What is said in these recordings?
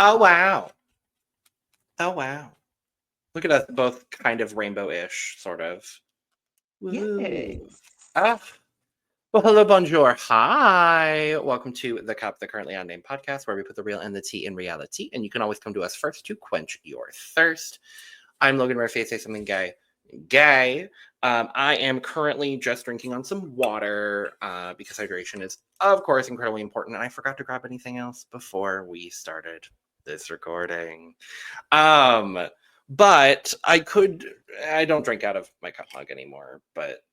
Oh, wow. Oh, wow. Look at us both kind of rainbow-ish, sort of. Woo. Yes. Ah. Well, hello, bonjour. Hi. Welcome to The Cup, the Currently Unnamed Podcast, where we put the real and the tea in reality. And you can always come to us first to quench your thirst. I'm Logan, where if you say something gay. I am currently just drinking on some water because hydration is, of course, incredibly important. And I forgot to grab anything else before we started this recording. But I don't drink out of my cup mug anymore, but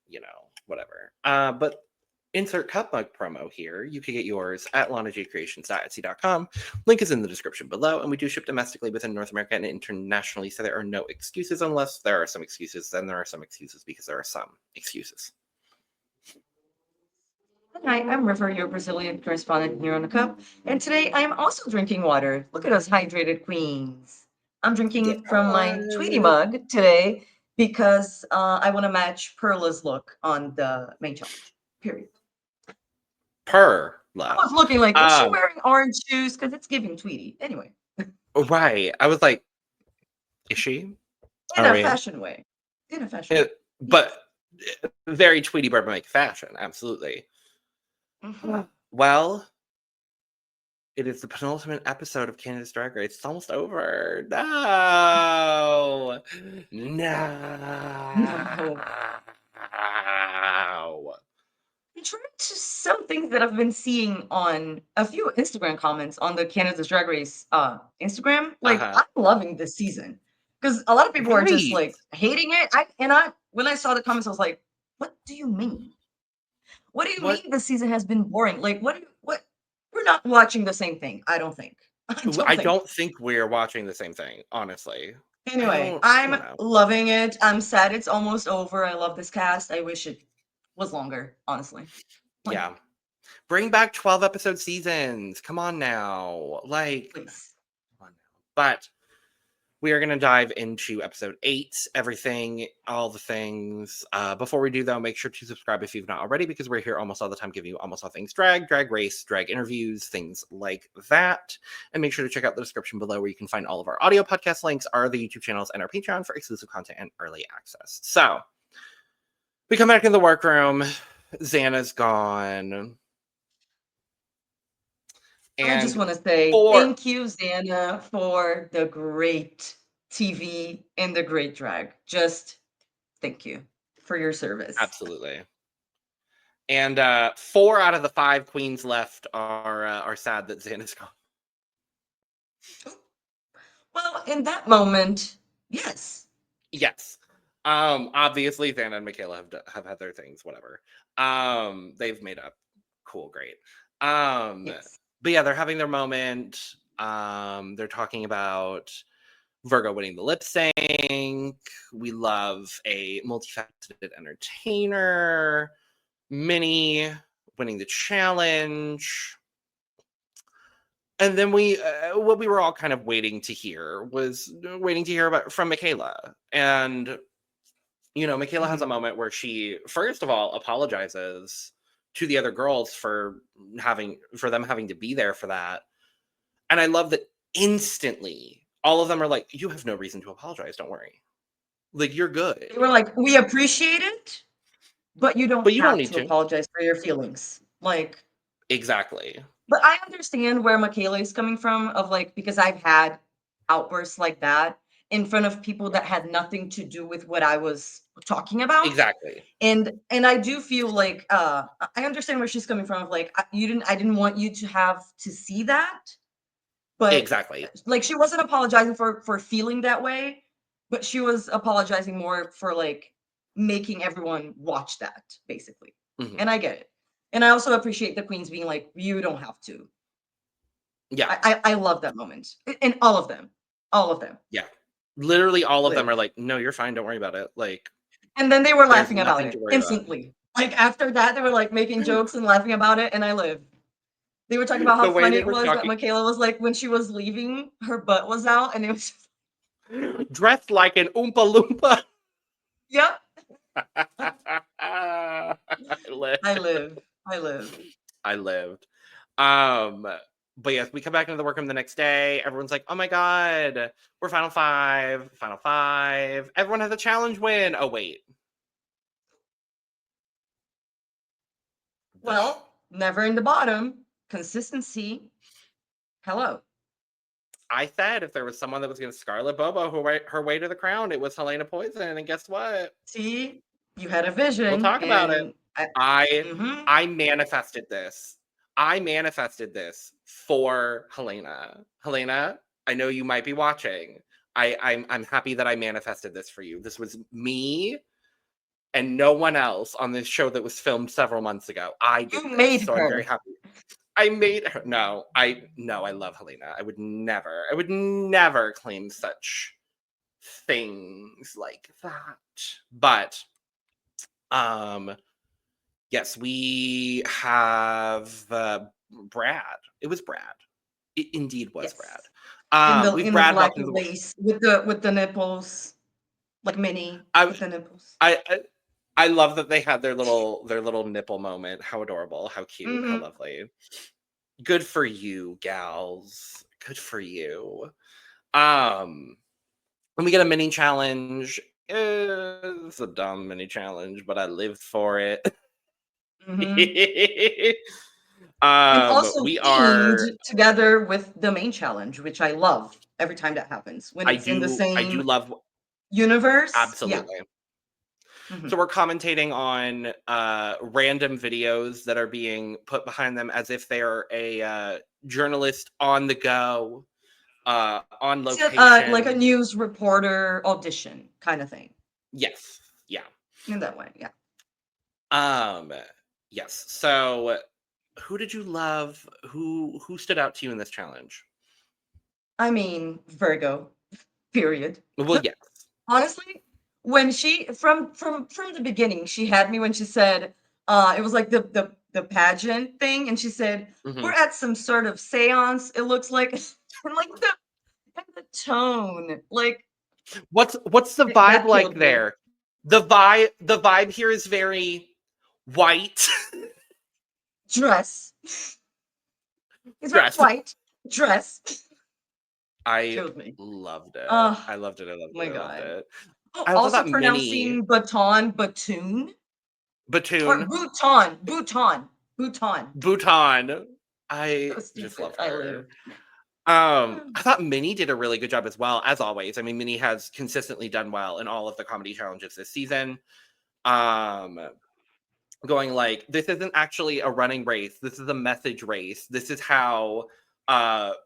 whatever. But insert cup mug promo here. You can get yours at lanajcreations.etsy.com. Link is in the description below, and we do ship domestically within North America and internationally, so there are no excuses unless there are some excuses. Then there are some excuses because there are some excuses. Hi, I'm River, your Brazilian correspondent here on the cup, and today I am also drinking water. Look at us hydrated queens. I'm drinking from my Tweety mug today because I want to match Perla's look on the main challenge. Period. I was looking like, is she wearing orange shoes? Because it's giving Tweety. Anyway. Right. I was like, is she? In a fashion way. But very Tweety Bird fashion, absolutely. Mm-hmm. Well, it is the penultimate episode of Canada's Drag Race. It's almost over. No. Contrary to some things that I've been seeing on a few Instagram comments on the Canada's Drag Race Instagram, like I'm loving this season because a lot of people are just like hating it. When I saw the comments, I was like, "What do you mean? What do you mean the season has been boring? Like, what? We're not watching the same thing. I don't think. I don't think we're watching the same thing, honestly. Anyway, I'm loving it. I'm sad it's almost over. I love this cast. I wish it was longer, honestly. Yeah. Bring back 12 episode seasons. Come on now. Like, please. Come on now. But we are going to dive into episode 8, everything, all the things. Before we do, though, make sure to subscribe if you've not already, because we're here almost all the time giving you almost all things drag race, drag interviews, things like that. And make sure to check out the description below where you can find all of our audio podcast links, our the YouTube channels, and our Patreon for exclusive content and early access. So, we come back in the workroom. Xana's gone. And I just want to say thank you, Xana, for the great TV and the great drag. Just thank you for your service. Absolutely. And 4 out of the 5 queens left are sad that Xana's gone. Well, in that moment, yes. Yes. Obviously, Xana and Michaela have had their things, whatever. They've made up. Cool, great. Yes. But yeah, they're having their moment. They're talking about Virgo winning the lip sync. We love a multifaceted entertainer. Minnie winning the challenge. And then what we were all kind of waiting to hear about from Michaela. And, Michaela has a moment where she, first of all, apologizes to the other girls for them having to be there for that. And I love that instantly all of them are like, you have no reason to apologize. Don't worry. Like, you're good. They were like, we appreciate it, but you don't need to apologize for your feelings. Like, exactly. But I understand where Michaela is coming from because I've had outbursts like that in front of people that had nothing to do with what I was talking about. Exactly. And I do feel like I understand where she's coming from. Like I didn't want you to have to see that. But exactly. Like she wasn't apologizing for feeling that way, but she was apologizing more for like making everyone watch that, basically. Mm-hmm. And I get it. And I also appreciate the queens being like, you don't have to. Yeah. I love that moment. And all of them. Yeah. Literally all of them are like, no, you're fine. Don't worry about it. Like, and then they were laughing about it instantly. Like after that, they were like making jokes and laughing about it. And I live. They were talking about how funny it was that Michaela was like, when she was leaving, her butt was out and it was dressed like an Oompa Loompa. Yep. I lived. I lived. But But yes, we come back into the workroom the next day. Everyone's like, oh my God, we're final five. Everyone has a challenge win. Oh, wait. Well, never in the bottom. Consistency. Hello. I said if there was someone that was going to Scarlet Bobo her way to the crown, it was Helena Poison. And guess what? See, you had a vision. We'll talk about it. Mhm. I manifested this. I manifested this for Helena. Helena, I know you might be watching. I'm happy that I manifested this for you. This was me and no one else on this show that was filmed several months ago. I did You this, made so her. I'm very happy. I made her. No, I love Helena. I would never claim such things like that. But yes, we have Brad. It was Brad. It indeed was Yes. Brad. In the black lace with the nipples, like Minnie with the nipples. I love that they had their little nipple moment. How adorable! How cute! How lovely! Good for you, gals. Good for you. When we get a mini challenge, it's a dumb mini challenge, but I lived for it. And also we themed are together with the main challenge, which I love every time that happens when it's in the same I do love universe. absolutely. Yeah. So we're commentating on random videos that are being put behind them as if they are a journalist on the go, on location, like a news reporter audition kind of thing. Yes. Yeah. In that way, yeah. Yes. So who did you love? Who stood out to you in this challenge? I mean, Virgo. Period. Well, yes. Honestly, when she from the beginning, she had me when she said it was like the pageant thing, and she said, we're at some sort of seance, it looks like. And like the tone, like what's the vibe like there? The vibe here is very white. Dress. It's very white dress. I loved it. I loved it. I loved it. My I God. loved it. Oh, I also thought pronouncing Batoon. Or Bouton. I just love her. I I thought Minnie did a really good job as well, as always. I mean, Minnie has consistently done well in all of the comedy challenges this season. Going like, this isn't actually a running race. This is a message race. This is how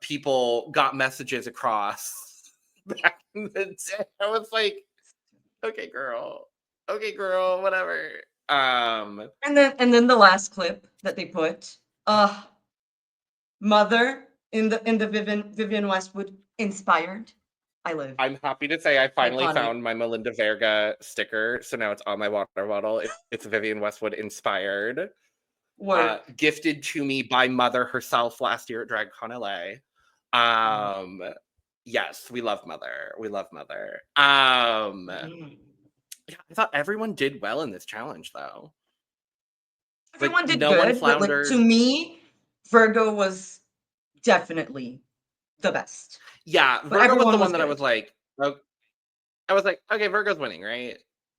people got messages across back in the day. I was like, okay, girl, whatever. And then the last clip that they put, Mother in the Vivian Westwood inspired. I live. I'm happy to say I finally found my Melinda Verga sticker, so now it's on my water bottle. It's Vivian Westwood inspired. Gifted to me by Mother herself last year at DragCon LA. Yes, we love Mother. Yeah, I thought everyone did well in this challenge, though. Everyone did good, but like, to me, Virgo was definitely the best. Yeah, Virgo was the one that I was like, okay, Virgo's winning, right?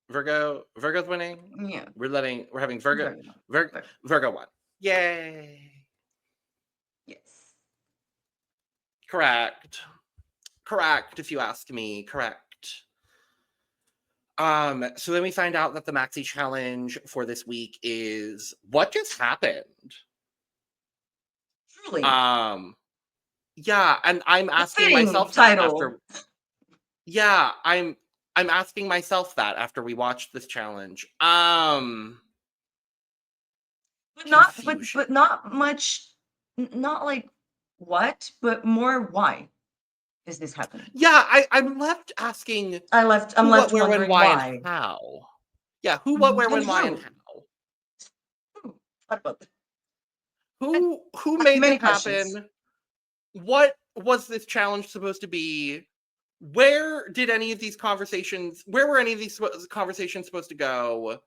Virgo's winning. Yeah, we're having Virgo won. Yay! Yes, correct. If you ask me, correct. So then we find out that the maxi challenge for this week is what just happened. Truly. Yeah, and I'm asking myself that after. Yeah, I'm asking myself that after we watched this challenge. But not much, not like what, but more why is this happening? Yeah, I'm left asking. I'm left where, when, why, and how. Yeah, who, what, where, when, why, and how. What about that? Who made this happen? What was this challenge supposed to be? Where were any of these conversations supposed to go?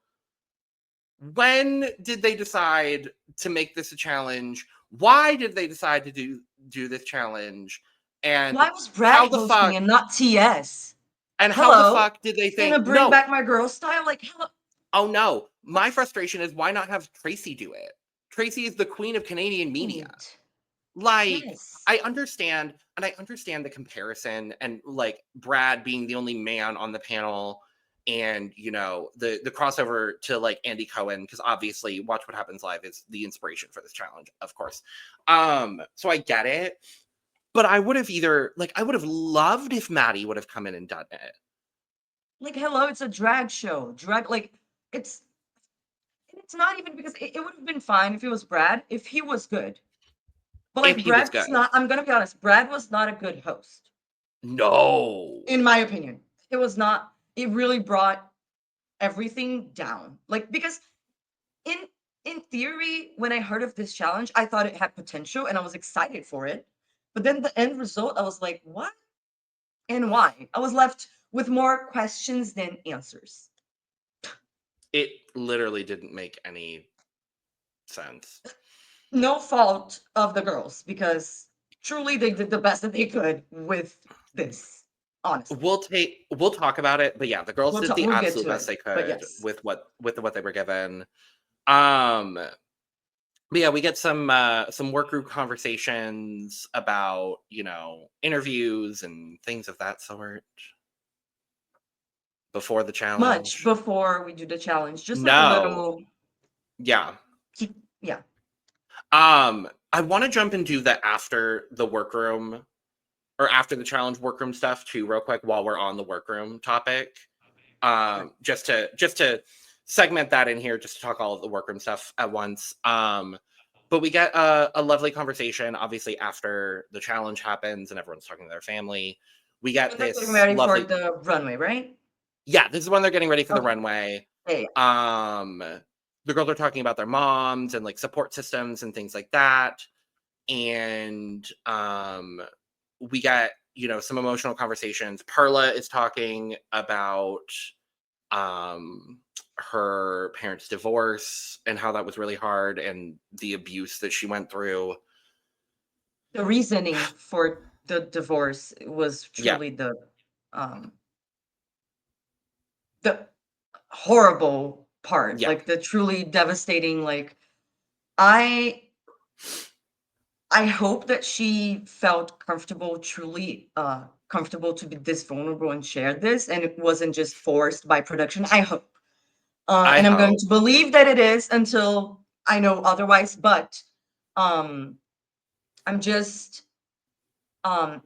When did they decide to make this a challenge? Why did they decide to do do this challenge, and Why was how Brad the hosting fuck and not TS? and how the Hello? fuck did they In a think Bring no? Back My Girl style? Like, hello? Oh no, my What's frustration is why not have Tracy do it? Tracy is the queen of Canadian media. point? Like, Yes. I understand, and I understand the comparison, and like Brad being the only man on the panel, and you know the crossover to like Andy Cohen, because obviously Watch What Happens Live is the inspiration for this challenge, of course. So I get it, but I would have I would have loved if Maddie would have come in and done it. Like, hello, it's a drag show. Drag, like, it's it's not even because it would have been fine if it was Brad, if he was good. But If like he was Brad good, was not, I'm gonna be honest, Brad was not a good host, no, in my opinion. It was not, it really brought everything down. Like, because in in theory, when I heard of this challenge, I thought it had potential and I was excited for it. But then the end result, I was like, what and why? I was left with more questions than answers. it literally didn't make any sense. No fault of the girls because truly they did the best that they could with this. Honestly, We'll talk about it, but yeah, the girls did the we'll get absolute to best it. they But could yes, with what they were given. Um but yeah, we get some work group conversations about, you know, interviews and things of that sort before the much challenge. before we do the challenge, just like a No. little Yeah. keep, yeah. I want to jump into the after the workroom or after the challenge workroom stuff too real quick while we're on the workroom topic. Just to segment that in here, just to talk all of the workroom stuff at once. But we get a lovely conversation, obviously, after the challenge happens and everyone's talking to their family. We get When they're getting this ready for lovely, the runway, right? yeah, this is when they're getting ready for the Okay. runway. Yeah, yeah. Um, the girls are talking about their moms and like support systems and things like that. And we got, you know, some emotional conversations. Perla is talking about um her parents' divorce and how that was really hard and the abuse that she went through. The reasoning for the divorce was Yeah, truly um the horrible part, yeah, like the truly devastating, like I I hope that she felt comfortable, truly comfortable to be this vulnerable and share this, and it wasn't just forced by production. I hope. I And I'm going hope. to believe that it is until I know otherwise, but um I'm just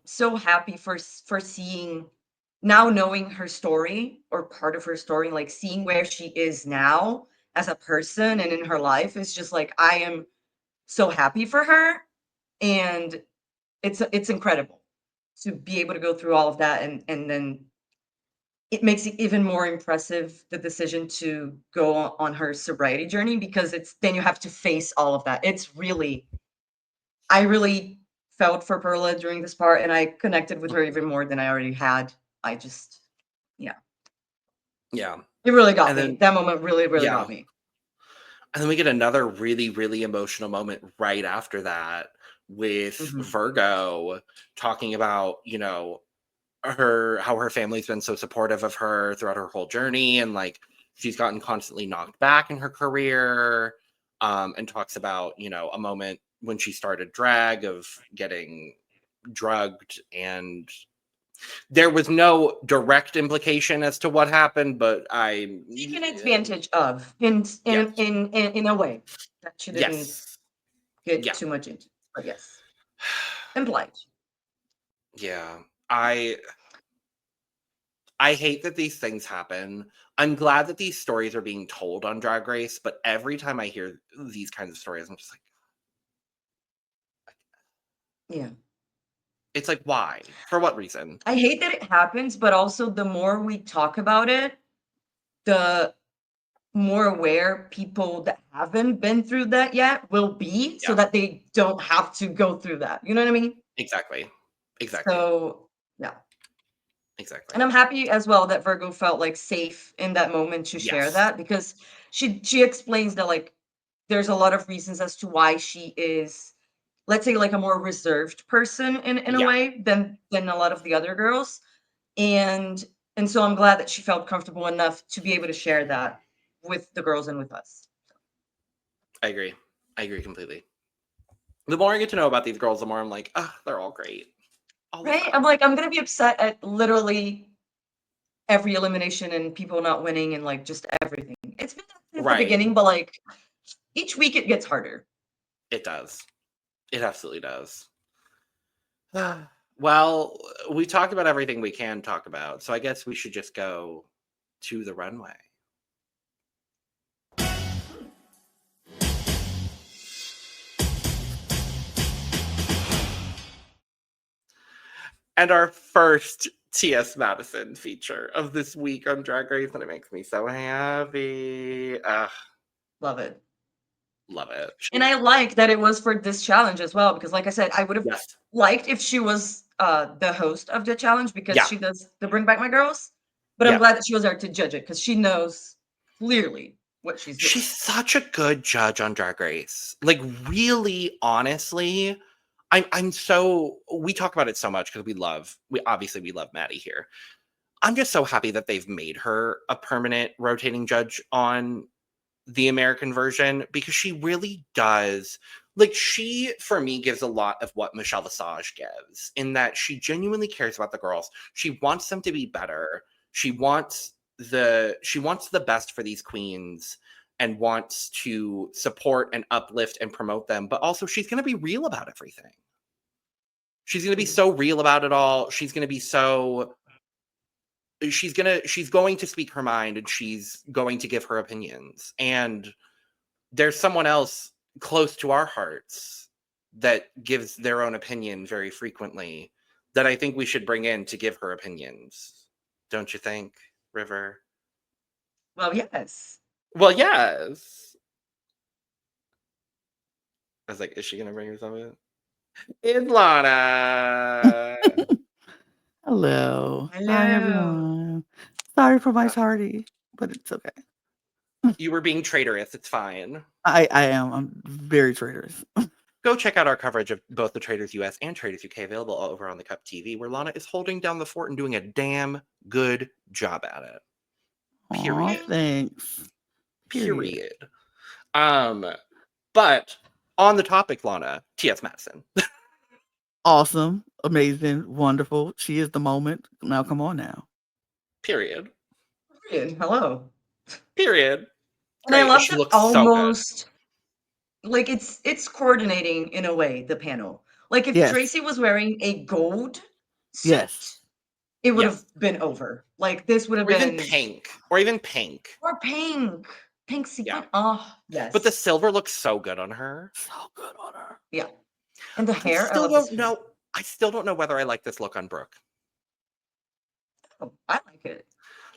so happy for seeing now, knowing her story or part of her story, like seeing where she is now as a person and in her life is just like I am so happy for her, and it's incredible to be able to go through all of that, and then it makes it even more impressive the decision to go on her sobriety journey, because it's then you have to face all of that. It's really, I really felt for Perla during this part, and I connected with her even more than I already had. I just, yeah, Yeah. it really got And me. then That moment really, really yeah. got me. And then we get another really, really emotional moment right after that with Mhm. Virgo talking about, you know, her how her family's been so supportive of her throughout her whole journey and like she's gotten constantly knocked back in her career, and talks about, you know, a moment when she started drag of getting drugged, and there was no direct implication as to what happened, but Taken advantage of in yes, in a way that she didn't yes, get yeah, too much into. But yes, implied. yeah. I hate that these things happen. I'm glad that these stories are being told on Drag Race, but every time I hear these kinds of stories, I'm just like, Yeah. it's like, why? For what reason? I hate that it happens, but also the more we talk about it, the more aware people that haven't been through that yet will be, so Yeah, that they don't have to go through that. You know what I mean? exactly. Exactly. So, yeah. And Exactly. I'm happy as well that Virgo felt like safe in that moment to share Yes. that, because she explains that like there's a lot of reasons as to why she is let's say, like a more reserved person in a Yeah, way than a lot of the other girls. And and so I'm glad that she felt comfortable enough to be able to share that with the girls and with us. I agree. I agree completely. The more I get to know about these girls, the more I'm like, oh, they're all great. All of Right? them. I'm like, I'm gonna be upset at literally every elimination and people not winning and like just everything. It's been since the Right. beginning, but like each week it gets harder. It does. It absolutely does. Well, we talked about everything we can talk about, so I guess we should just go to the runway. And our first T.S. Madison feature of this week on Drag Race, and it makes me so happy. Love it. Love it. And I like that it was for this challenge as well, because like I said, I would have Yes. liked if she was the host of the challenge because Yeah. she does the Bring Back My Girls. But I'm Yeah. glad that she was there to judge it because she knows clearly what she's doing. She's such a good judge on Drag Race. Like, really, honestly, I'm so, we talk about it so much because we love Maddie here. I'm just so happy that they've made her a permanent rotating judge on the American version because she really does, like, she for me gives a lot of what Michelle Visage gives in that she genuinely cares about the girls. She wants them to be better. She wants the best for these queens and wants to support and uplift and promote them, but also she's going to be real about everything. She's going to be so real about it all. She's going to speak her mind and she's going to give her opinions. And there's someone else close to our hearts that gives their own opinion very frequently that I think we should bring in to give her opinions. Don't you think, River? Well, yes. Well, yes. I was like, is she going to bring us something? It's Lana. Hello. Hi, Hello. everyone. Sorry for my tardy, but it's okay. You were being traitorous. It's fine. I am. I'm very traitorous. Go check out our coverage of both the Traders US and Traders UK available over on the Cup TV, where Lana is holding down the fort and doing a damn good job at it. Period. Aw, thanks. Period. But on the topic, Lana, T.S. Madison. Awesome, amazing, wonderful. She is the moment. Now, come on now. Period. Hello. Period. And I Great. love She that looks so good. almost like it's coordinating in a way, the panel. Like if Yes. Tracy was wearing a gold suit, Yes. it would Yes. have been over. Like this would have Or been even pink. Or even pink. or pink. Pink sequin. Yeah. Oh, yes. But the silver looks so good on her. So good on her. yeah. And the hair, I still love this don't hair. know. I still don't know whether I like this look on Brooke. Oh, I like it.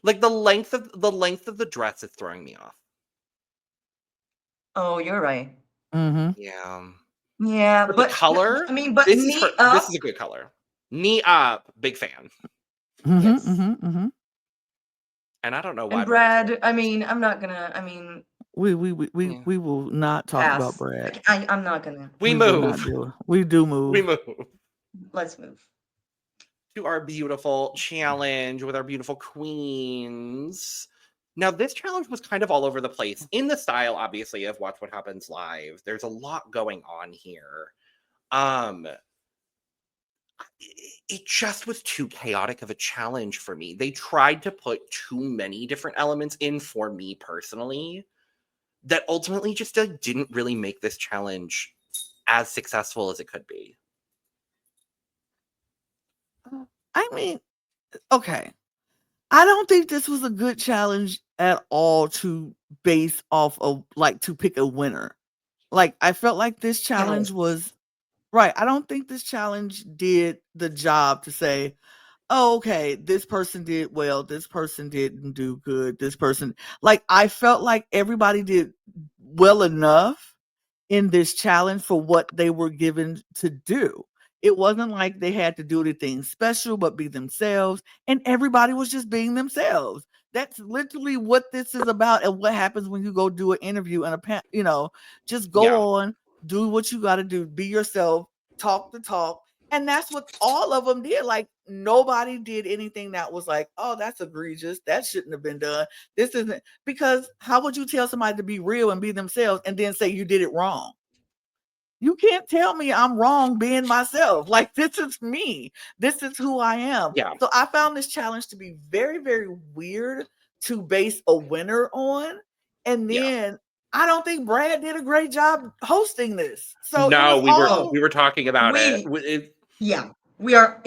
Like the length of the dress is throwing me off. Oh, you're right. Mm-hmm. Yeah. Yeah, But but the color, I mean, but this is knee this up. is a good color. Knee up, big fan. Mm-hmm. Yes. Mm-hmm. Mm-hmm. And I don't know why. And Brad, I mean, I'm not gonna. I mean, We Yeah. will not talk about pass. Brad. I'm not gonna. We will not move. do it. We do move. We move Let's move. to our beautiful challenge with our beautiful queens. Now, this challenge was kind of all over the place in the style, obviously, of Watch What Happens Live. There's a lot going on here. It just was too chaotic of a challenge for me. They tried to put too many different elements in for me personally that ultimately just didn't really make this challenge as successful as it could be. I mean, okay. I don't think this was a good challenge at all to base off of, like, to pick a winner. Like, I felt like this challenge was right. I don't think this challenge did the job to say, oh, okay, this person did well, this person didn't do good, this person, like, I felt like everybody did well enough in this challenge for what they were given to do. It wasn't like they had to do anything special but be themselves, and everybody was just being themselves. That's literally what this is about, and what happens when you go do an interview and just go Yeah. on, do what you got to do, be yourself, talk the talk. And that's what all of them did. Like nobody did anything that was like, oh, that's egregious. That shouldn't have been done. This isn't, because how would you tell somebody to be real and be themselves and then say you did it wrong? You can't tell me I'm wrong being myself. Like, this is me. This is who I am. Yeah. So I found this challenge to be very, very weird to base a winner on. And then I don't think Brad did a great job hosting this. So no, we were talking about it. Yeah, we are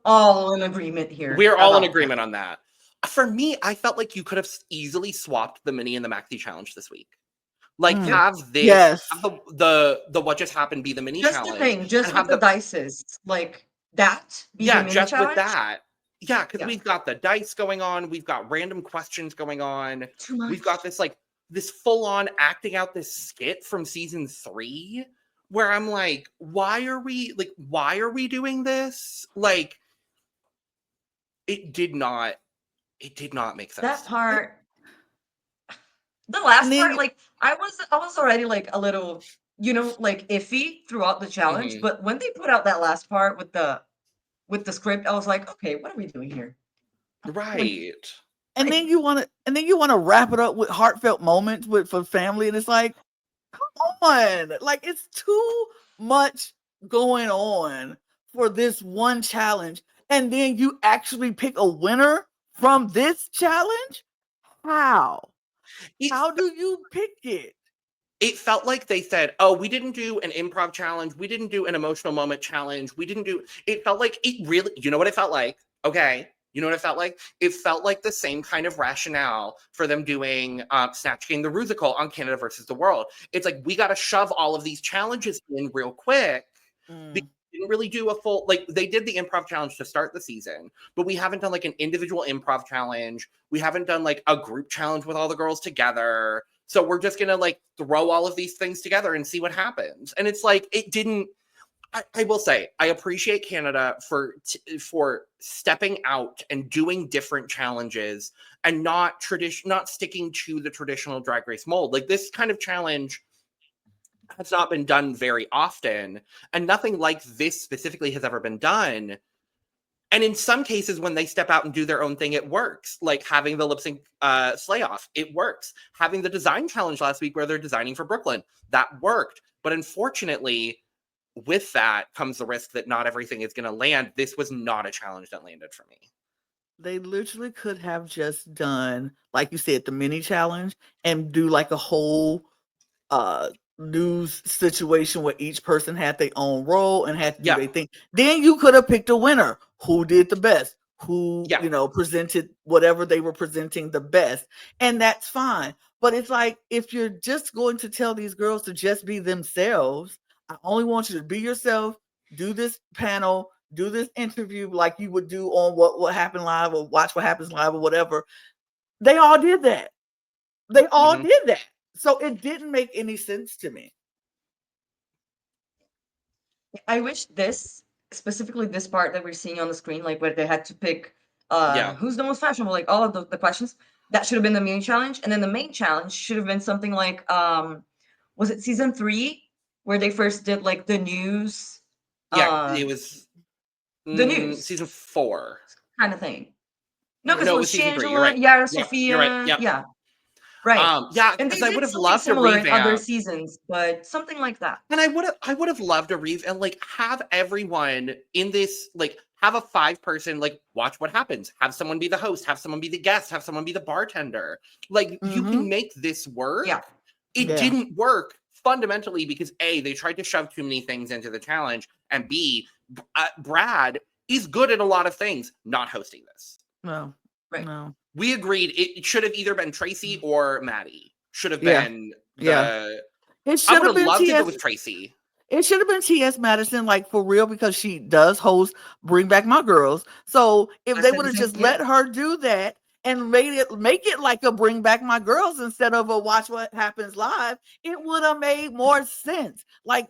all in agreement here. We're all in agreement on that. For me, I felt like you could have easily swapped the mini and the maxi challenge this week. Like have this, have the what just happened be the mini challenge. The thing, just with the dices, like that. Be the mini just challenge? With that. Yeah, because we've got the dice going on, we've got random questions going on. Too much. We've got this full-on acting out this skit from season 3, where I'm like, why are we doing this? Like, it did not make sense. That part. The last part, like I was already like a little, like iffy throughout the challenge, but when they put out that last part with the script, I was like, okay, what are we doing here? Right. And then you want to wrap it up with heartfelt moments for family, and it's like, come on, like it's too much going on for this one challenge, and then you actually pick a winner from this challenge? How do you pick it? It felt like they said, oh, we didn't do an improv challenge. We didn't do an emotional moment challenge. It felt like it really, you know what it felt like? Okay. You know what it felt like? It felt like the same kind of rationale for them doing Snatch Game the Rusical on Canada versus the World. It's like, we got to shove all of these challenges in real quick. They didn't really do a full, like they did the improv challenge to start the season, but we haven't done like an individual improv challenge. We haven't done like a group challenge with all the girls together. So we're just going to like throw all of these things together and see what happens. And it's like, it didn't, I will say, I appreciate Canada for stepping out and doing different challenges and not sticking to the traditional Drag Race mold. Like this kind of challenge has not been done very often, and nothing like this specifically has ever been done. And in some cases, when they step out and do their own thing, it works. Like having the Lipsync slay off, it works. Having the design challenge last week where they're designing for Brooklyn, that worked. But unfortunately, with that comes the risk that not everything is going to land. This was not a challenge that landed for me. They literally could have just done, like you said, the mini challenge and do like a whole news situation where each person had their own role and had to do their thing. Then you could have picked a winner who did the best, who presented whatever they were presenting the best, and that's fine. But it's like, if you're just going to tell these girls to just be themselves, I only want you to be yourself, do this panel, do this interview like you would do on what happened live or watch what happens live or whatever. They all did that. They all did that. So it didn't make any sense to me. I wish specifically this part that we're seeing on the screen, like where they had to pick who's the most fashionable, like all of the questions, that should have been the mini challenge. And then the main challenge should have been something like, was it season 3 where they first did like the news? It was the news. Season 4. Kind of thing. No, because it was season 3. Shangela, You're right. Yara, Sophia. You're right. Yep. Yeah. Right. And because I would have loved to revamp other seasons, but something like that. And I would have loved to and like have everyone in this, like have a 5-person, like watch what happens. Have someone be the host, have someone be the guest, have someone be the bartender. Like you can make this work. Yeah. It didn't work fundamentally because A, they tried to shove too many things into the challenge, and B, Brad is good at a lot of things, not hosting this. No. Right. No. We agreed it should have either been Tracy or Maddie. Should have been It should have been loved T.S. if it was Tracy. It should have been T.S. Madison, like for real, because she does host Bring Back My Girls. So if they would have just let her do that and make it like a Bring Back My Girls instead of a Watch What Happens Live, it would have made more sense. Like,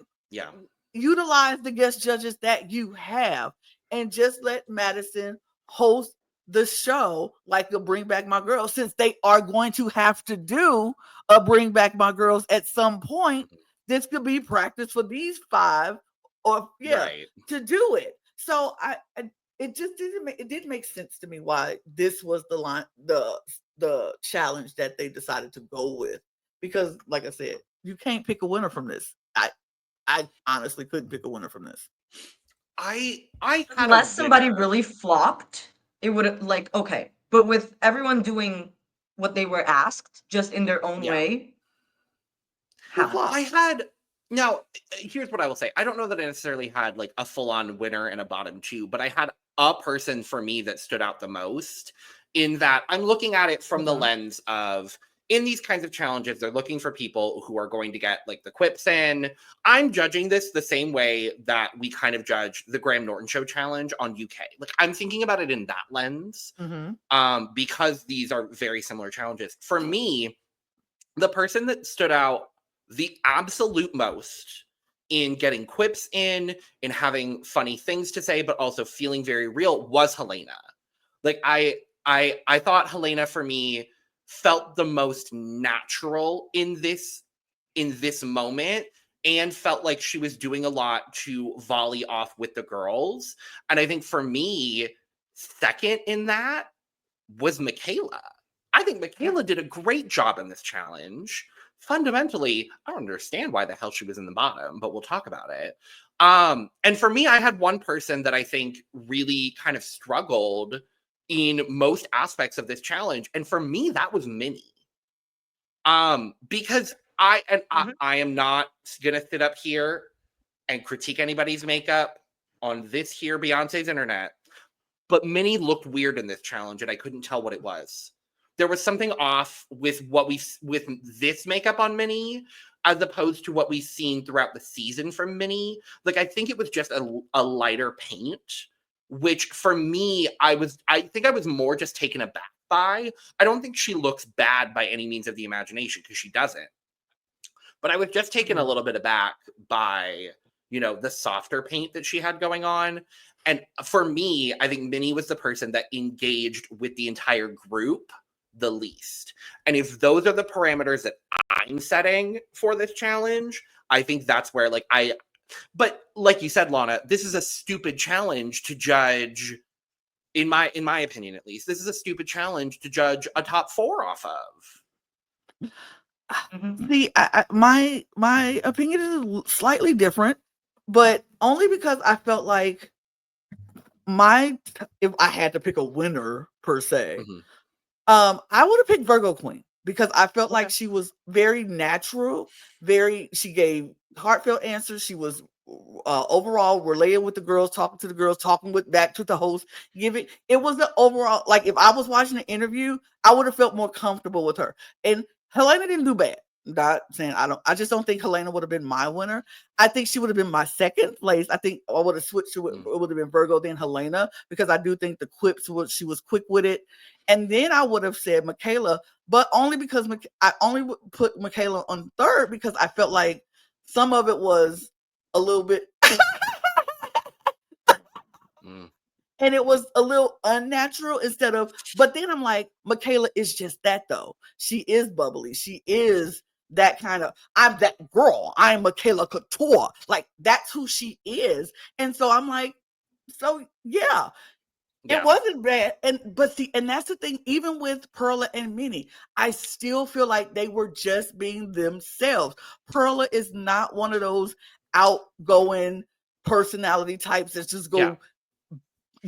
utilize the guest judges that you have and just let Madison host the show like a Bring Back My Girls, since they are going to have to do a Bring Back My Girls at some point. this could be practice for these 5 or to do it. So it just didn't make sense to me why this was the challenge that they decided to go with, because like I said, you can't pick a winner from this. I honestly couldn't pick a winner from this. I unless somebody really flopped, it would have like okay, but with everyone doing what they were asked just in their own way. Now, here's what I will say. I don't know that I necessarily had like a full-on winner and a bottom 2, but I had a person for me that stood out the most, in that I'm looking at it from the lens of, in these kinds of challenges, they're looking for people who are going to get like the quips in. I'm judging this the same way that we kind of judge the Graham Norton Show challenge on UK. Like, I'm thinking about it in that lens, because these are very similar challenges. For me, the person that stood out the absolute most in getting quips in having funny things to say, but also feeling very real, was Helena. Like, I thought Helena, for me, felt the most natural in this moment, and felt like she was doing a lot to volley off with the girls. And I think for me, second in that was Michaela. I think Michaela did a great job in this challenge. Fundamentally, I don't understand why the hell she was in the bottom, but we'll talk about it. And for me, I had one person that I think really kind of struggled in most aspects of this challenge, and for me, that was Minnie. Because I am not gonna sit up here and critique anybody's makeup on this here Beyonce's internet, but Minnie looked weird in this challenge, and I couldn't tell what it was. There was something off with with this makeup on Minnie, as opposed to what we've seen throughout the season from Minnie. Like, I think it was just a lighter paint, which for me, I think I was more just taken aback by. I don't think she looks bad by any means of the imagination, because she doesn't. But I was just taken a little bit aback by, the softer paint that she had going on. And for me, I think Minnie was the person that engaged with the entire group the least. And if those are the parameters that I'm setting for this challenge, I think that's where but like you said, Lana, this is a stupid challenge to judge, in my opinion at least. This is a stupid challenge to judge a top 4 off of. See, my opinion is slightly different, but only because I felt like if I had to pick a winner per se, I would have picked Virgo Queen, because I felt like she was very natural, she gave heartfelt answers. She was overall related with the girls, talking to the girls, talking back to the host, it was the overall, like, if I was watching an interview, I would have felt more comfortable with her. And Helena didn't do bad. Not saying I just don't think Helena would have been my winner. I think she would have been my second place. I think I would have switched to it. It would have been Virgo, then Helena, because I do think the quips she was quick with it. And then I would have said Michaela, but only because I only put Michaela on third, because I felt like some of it was a little bit and it was a little unnatural but then I'm like, Michaela is just that though. She is bubbly. She is that kind of, I'm that girl. I'm Michaela Couture. Like, that's who she is. And so I'm like, so yeah. It wasn't bad. And that's the thing, even with Perla and Minnie, I still feel like they were just being themselves. Perla is not one of those outgoing personality types that just go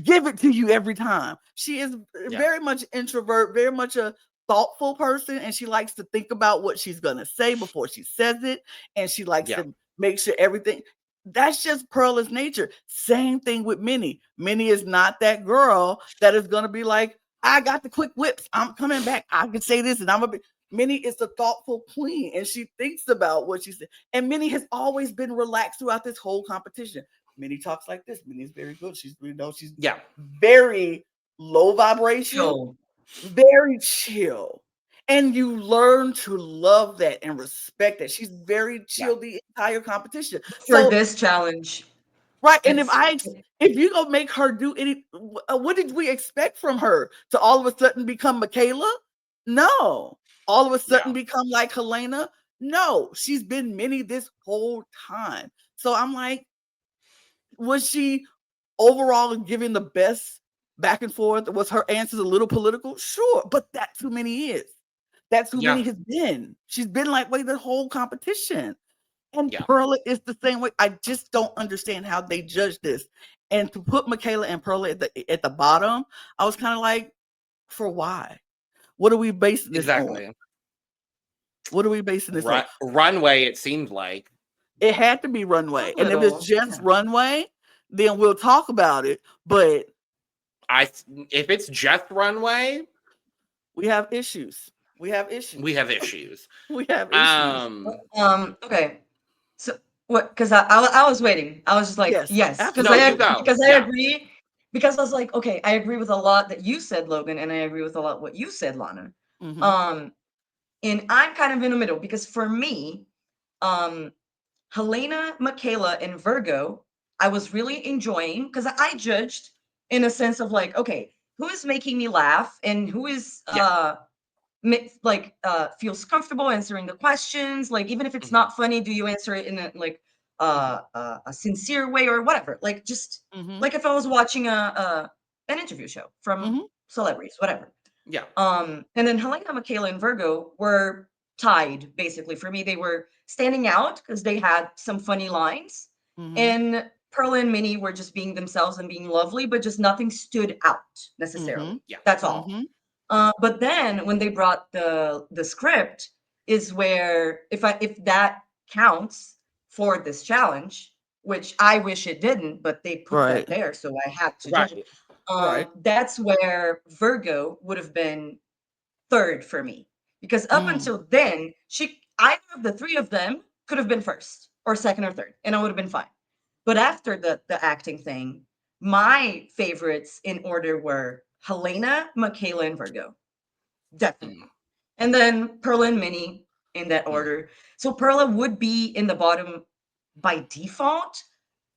give it to you every time. She is very much introvert, very much a thoughtful person, and she likes to think about what she's gonna say before she says it, and she likes to make sure everything. That's just Perla's nature. Same thing with Minnie. Minnie is not that girl that is gonna be like, I got the quick whips, I'm coming back, I can say this, and Minnie is a thoughtful queen, and she thinks about what she said. And Minnie has always been relaxed throughout this whole competition. Minnie talks like this. Minnie's very good. She's very low vibration, very chill. And you learn to love that and respect that. She's very chill the entire competition. For this challenge. Right. And if you go make her do what did we expect from her? To all of a sudden become Michaela? No. All of a sudden become like Helena? No, she's been Minnie this whole time. So I'm like, was she overall giving the best back and forth? Was her answers a little political? Sure, but that's who Minnie is. That's who Minnie has been. She's been like way the whole competition. And Perla is the same way. I just don't understand how they judge this. And to put Michaela and Perla at the bottom, I was kind of like, for why? What are we basing this on? What are we basing this on? Runway, it seemed like. It had to be Runway. And if it's just Runway, then we'll talk about it. But if it's just Runway, we have issues. We have issues. Okay. So what? Because I was waiting. I was just like, yes. Because I agree. Because I was like, okay, I agree with a lot that you said, Logan, and I agree with a lot what you said, Lana. Mm-hmm. And I'm kind of in the middle because for me, Helena, Michaela, and Virgo, I was really enjoying because I judged in a sense of like, okay, who is making me laugh and who is feels comfortable answering the questions. Like, even if it's not funny, do you answer it in a sincere way or whatever? Like, just like if I was watching an interview show from celebrities, whatever. Yeah. And then Helena, Michaela, and Virgo were tied basically for me. They were standing out because they had some funny lines, and Perla and Minnie were just being themselves and being lovely, but just nothing stood out necessarily. Yeah, that's all. But then when they brought the script is where if that counts for this challenge, which I wish it didn't, but they put that there, so I had to judge it. That's where Virgo would have been third for me, because up until then, either of the three of them could have been first or second or third, and I would have been fine. But after the acting thing, my favorites in order were Helena, Michaela, and Virgo. Definitely. And then Perla and Minnie in that order. So Perla would be in the bottom by default,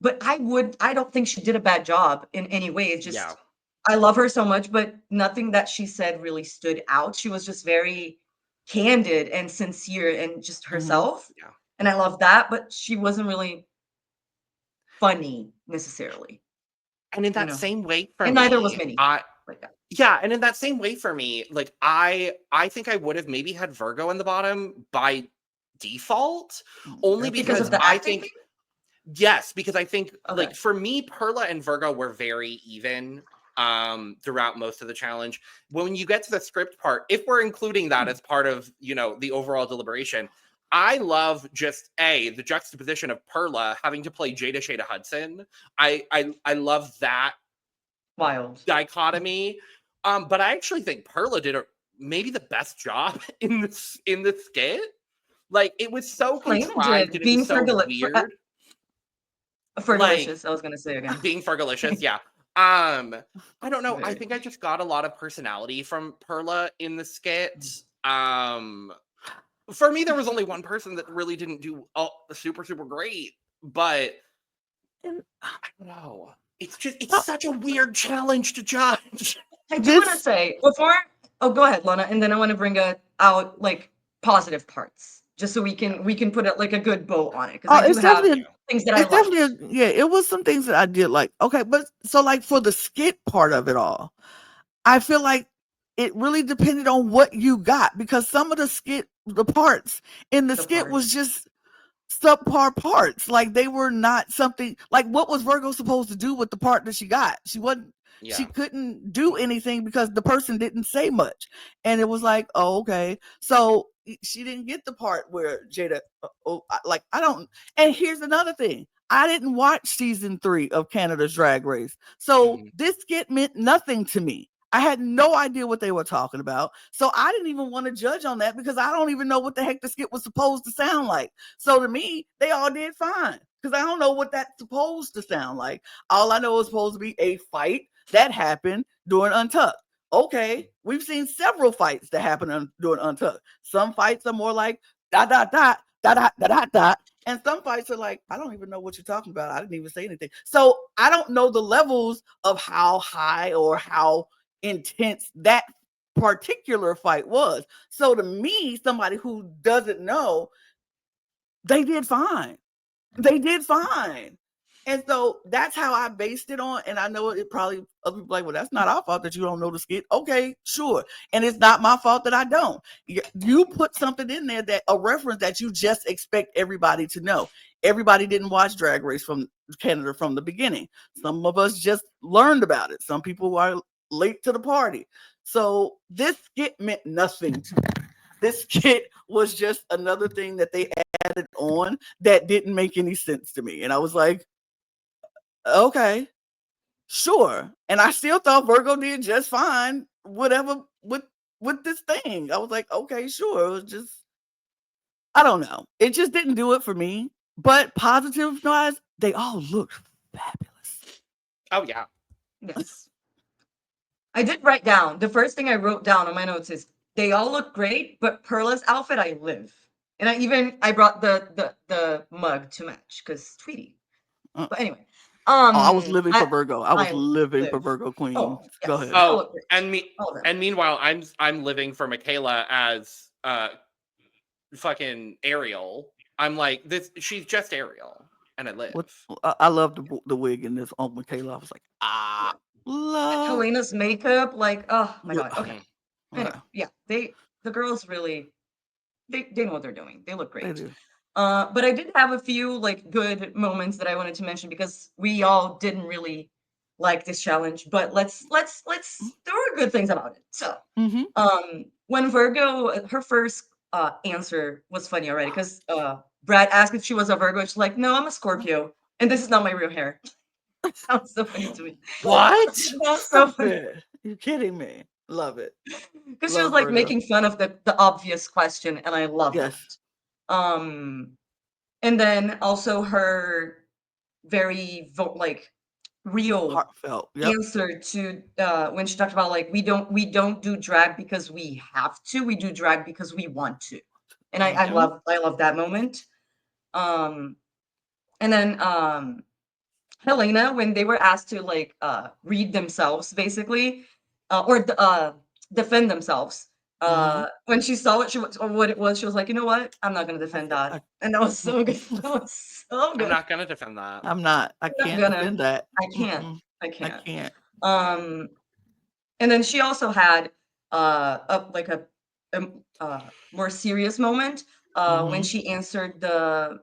but I don't think she did a bad job in any way. It's just, I love her so much, but nothing that she said really stood out. She was just very candid and sincere and just herself. Yeah. And I love that, but she wasn't really funny necessarily. And in that same way for me, neither was Minnie. And in that same way for me, like I think I would have maybe had Virgo in the bottom by default, only because of the acting? Because I think like for me, Perla and Virgo were very even throughout most of the challenge. When you get to the script part, if we're including that as part of, the overall deliberation, I love just the juxtaposition of Perla having to play Jada Shada Hudson. I love that wild dichotomy. But I actually think Perla did maybe the best job in the skit. Like, it was so contrived and being so weird. Fergalicious, I was gonna say again. Being Fergalicious, yeah. I don't know. I think I just got a lot of personality from Perla in the skit. For me, there was only one person that really didn't do super, super great. But I don't know. It's such a weird challenge to judge. I do want to say before. Oh, go ahead, Lana, and then I want to bring out like positive parts, just so we can put like a good bow on it. Because I do have things that I like. It was some things that I did like. Okay, but so like for the skit part of it all, I feel like it really depended on what you got, because some of the parts in the skit was just subpar parts. Like, they were not something like, what was Virgo supposed to do with the part that she got? She couldn't do anything because the person didn't say much. And it was like, oh, okay. So she didn't get the part where Jada, I don't. And here's another thing. I didn't watch season 3 of Canada's Drag Race. So this skit meant nothing to me. I had no idea what they were talking about. So I didn't even want to judge on that, because I don't even know what the heck the skit was supposed to sound like. So to me, they all did fine, because I don't know what that's supposed to sound like. All I know is supposed to be a fight that happened during Untucked. Okay, we've seen several fights that happen during Untucked. Some fights are more like dot, dot, dot, dot, dot, dot, dot, dot. And some fights are like, I don't even know what you're talking about. I didn't even say anything. So I don't know the levels of how high or how intense that particular fight was. So to me, somebody who doesn't know, they did fine. They did fine. And so that's how I based it on. And I know it probably other people like, well, that's not our fault that you don't know the skit. Okay, sure. And it's not my fault that I don't. You put something in there that a reference that you just expect everybody to know. Everybody didn't watch Drag Race from Canada from the beginning. Some of us just learned about it. Some people are late to the party. So this skit meant nothing to me. This skit was just another thing that they added on that didn't make any sense to me. And I was like, okay, sure. And I still thought Virgo did just fine, whatever with this thing. I was like, okay, sure. It was just, I don't know. It just didn't do it for me. But positive wise, they all looked fabulous. Oh yeah. Yes. I did write down, the first thing I wrote down on my notes is they all look great, but Perla's outfit, I live. And I brought the mug to match because Tweety. But anyway. I was living for Virgo. I was living for Virgo Queen. Oh, yes. Go ahead. Oh, and meanwhile, I'm living for Michaela as fucking Ariel. I'm like, this. She's just Ariel, and I live. I love the wig in this on Michaela. I was like, love Helena's makeup. Like, oh my god. Okay. Anyway, yeah, the girls really, they know what they're doing. They look great. They do. But I did have a few like good moments that I wanted to mention because we all didn't really like this challenge. But let's there were good things about it. So when Virgo, her first answer was funny already because Brad asked if she was a Virgo. She's like, no, I'm a Scorpio, and this is not my real hair. Sounds so funny to me. What? That's so funny. You're kidding me. Love it. Because she was like making fun of the obvious question, and I love it. And then also her very real heartfelt answer to when she talked about like we don't do drag because we have to, we do drag because we want to. And I love that moment. And then Helena, when they were asked to like read themselves basically or defend themselves. When she saw what it was, she was like, you know what? I'm not gonna defend that. And that was so good. That was so good. I'm not gonna defend that. I'm not. I can't defend that. I can't. And then she also had a more serious moment when she answered the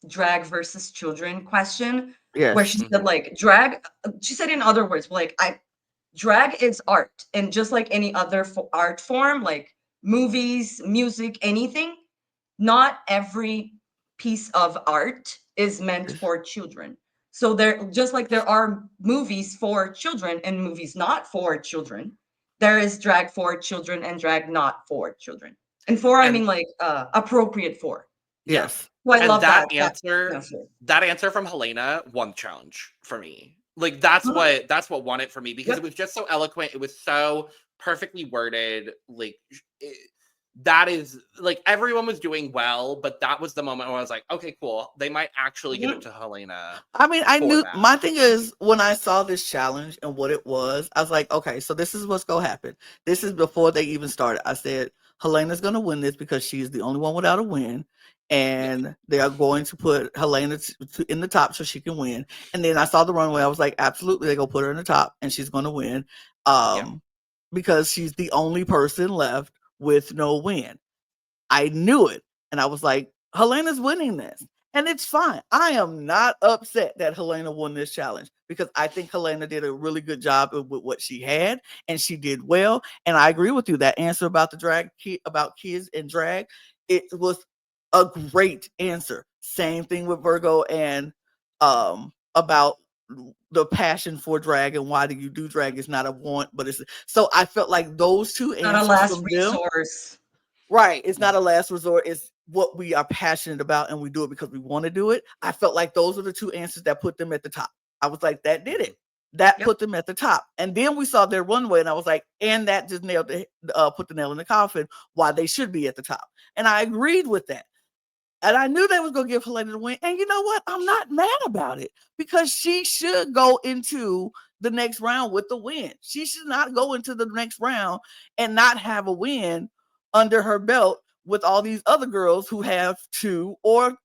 drag versus children question. Yes. Where she said like drag, she said in other words, like drag is art, and just like any other art form, like movies, music, anything, not every piece of art is meant for children. So there are movies for children and movies not for children. There is drag for children and drag not for children. And I mean like appropriate for. Yes. So I love that answer. That answer from Helena won the challenge for me. Like that's what won it for me because it was just so eloquent. It was so perfectly worded. Like that is like everyone was doing well, but that was the moment where I was like, okay, cool. They might actually give it to Helena. I mean, I knew my thing is when I saw this challenge and what it was, I was like, okay, so this is what's gonna happen. This is before they even started. I said Helena's gonna win this because she's the only one without a win. And they are going to put Helena in the top so she can win. And then I saw the runway. I was like, absolutely, they're going to put her in the top and she's going to win because she's the only person left with no win. I knew it. And I was like, Helena's winning this. And it's fine. I am not upset that Helena won this challenge because I think Helena did a really good job with what she had and she did well. And I agree with you. That answer about the drag, about kids and drag, it was a great answer. Same thing with Virgo and about the passion for drag and why do you do drag is not a want, but it's so I felt like those two answers not a last resource. Right. It's not a last resort. It's what we are passionate about and we do it because we want to do it. I felt like those are the two answers that put them at the top. I was like, that did it. That put them at the top. And then we saw their runway and I was like, and that just put the nail in the coffin why they should be at the top. And I agreed with that. And I knew they was going to give Helena the win. And you know what? I'm not mad about it because she should go into the next round with the win. She should not go into the next round and not have a win under her belt with all these other girls who have 2 or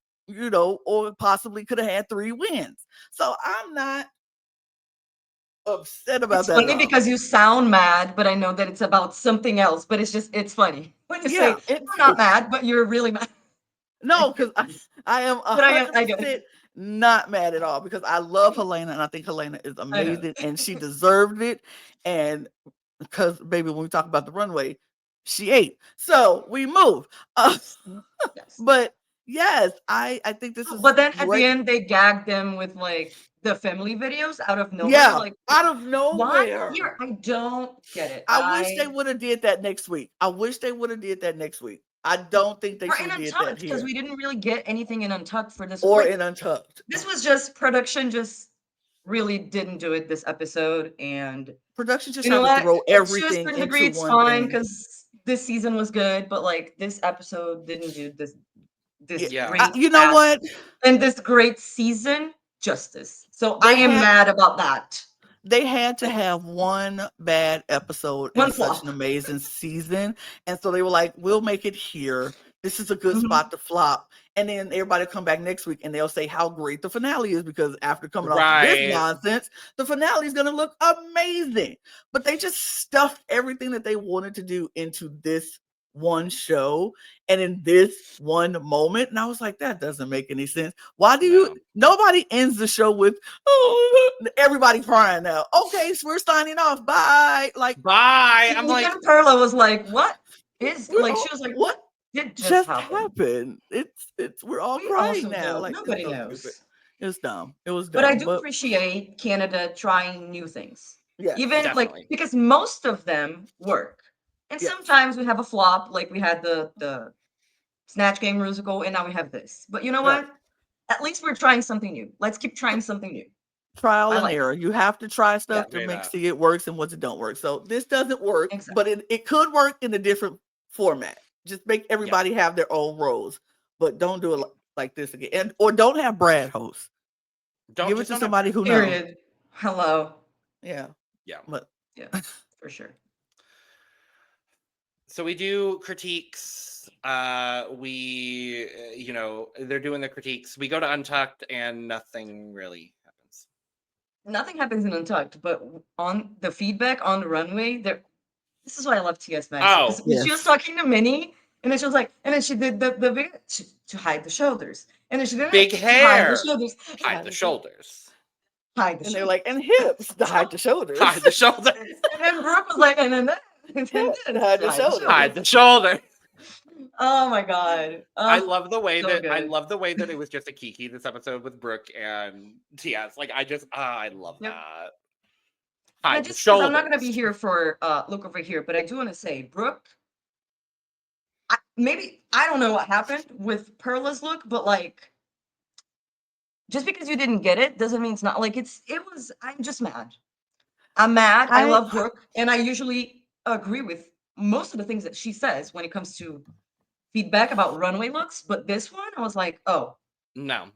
or possibly could have had 3 wins. So I'm not upset about It's that funny at all. because you sound mad, but I know that it's about something else. But it's funny when you say Yeah, you're not mad, but you're really mad. no, because I am But I get 100% it. not mad at all because I love Helena and I think Helena is I know. amazing and she deserved it. And because, baby, when we talk about the runway, she ate. So we move. Yes. But yes, I think this is But then at the great. end, they gagged them with like the family videos out of nowhere. Yeah, Like, out of why nowhere. here? I don't get it. I wish they would have did that next week. I don't think they Or should in have did that Untucked, because here we didn't really get anything in Untucked for this. or Like, in Untucked. this was just production, just really didn't do it this episode. And Production just you know had to what? throw To a everything certain degree, into it's one fine thing. because this season was good, but like this episode didn't do this Yeah. great You know cast what? and this great season justice. So I They am had- mad about that. They had to have one bad episode One and such flop. an amazing season. And so they were like, we'll make it here. This is a good Mhm. spot to flop. And then everybody come back next week and they'll say how great the finale is because after coming off of this Right. nonsense, the finale is going to look amazing. But they just stuffed everything that they wanted to do into this one show and in this one moment. And I was like, that doesn't make any sense. Why do nobody ends the show with, oh, everybody crying now. Okay, so we're signing off. Bye. Like, Bye. I'm like, even Perla was like, "What is we're like?" all- She was like, what "What did just happen?" happened? It's we're all We crying also now. don't. Like, Nobody it's so knows. stupid. It's dumb. It was But I dumb. do appreciate Canada trying new things. Yeah, Even definitely. like because most of them work. And Yes. sometimes we have a flop, like we had the Snatch Game musical, and now we have this. But you know Right. what? At least we're trying something new. Let's keep trying something new. Trial I and like it. error. You have to try stuff to Straight make up. see it works and what it don't work. So this doesn't work, Exactly. but it could work in a different format. Just make everybody have their own roles, but don't do it like this again. Or don't have Brad host. Give it to somebody who knows. Period. Hello. Yeah. Yeah. But Yeah, for sure. So we do critiques. We, they're doing the critiques. We go to Untucked and nothing really happens. Nothing happens in Untucked, but on the feedback on the runway, this is why I love TS Magazine. Oh. Because she was talking to Minnie, and then she was like, and then she did the big to hide the shoulders, and then she did Big it to hide hair. the shoulders, Hide the shoulders. hide the and they're shoulders. like, and hips to hide the shoulders. Hide the shoulders. And then Brooke was like, and then that, and then Yeah, this, hide the shoulders. Hide the shoulders. Oh my god! I love the way so that good. it was just a Kiki this episode with Brooke and TS. Like I love Yep. that. And Hide the just 'cause I'm not shoulders. gonna be here for look over here, but I do want to say, Brooke. Maybe I don't know what happened with Perla's look, but like, just because you didn't get it doesn't mean it's not like it was. I'm just mad. I'm mad. I love Brooke, and I usually agree with most of the things that she says when it comes to feedback about runway looks. But this one, I was like, oh, No.